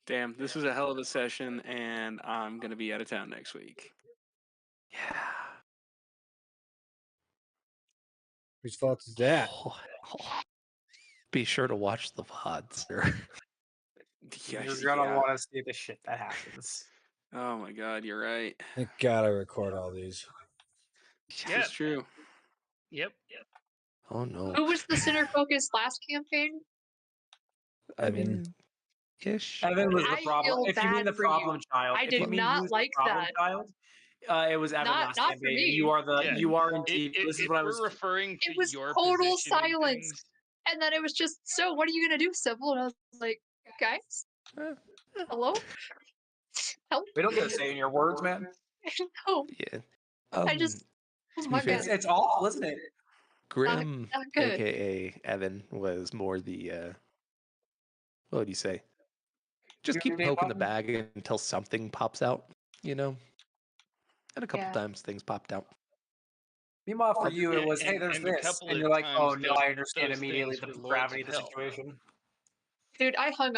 Damn, this was a hell of a session, and I'm gonna be out of town next week. Yeah. Whose fault is that? Be sure to watch the VOD, sir. You're Yes, gonna yeah. want to see the shit that happens. Oh my God, you're right. Thank God I record all these. Yeah. It's true. Yep. Oh no. Who was the center focus last campaign? I mean, ish. Evan was the I problem. feel If you mean bad the for you. problem child, I if did you mean not who's like the problem that. child, it was Evan Not- last not for campaign. me. You are the Yeah. you are indeed. This is If what I we're was. referring to It was your total position in silence. things, And then it was just, so what are you gonna do, Sybil? And I was like, guys, hello? Help? We don't get a say in your words, man. No, Yeah. I just was to my be fair, bad. It's awful, isn't it? Grim, not good. aka Evan, was more the what would you say? Just keep poking the bag until something pops out, And a couple Yeah. times things popped out. Meanwhile, for you, it Yeah, was, hey, and- there's and a this, couple and of you're like, oh times no, I those understand immediately things the were lords gravity of of the hell. situation. Dude, I hung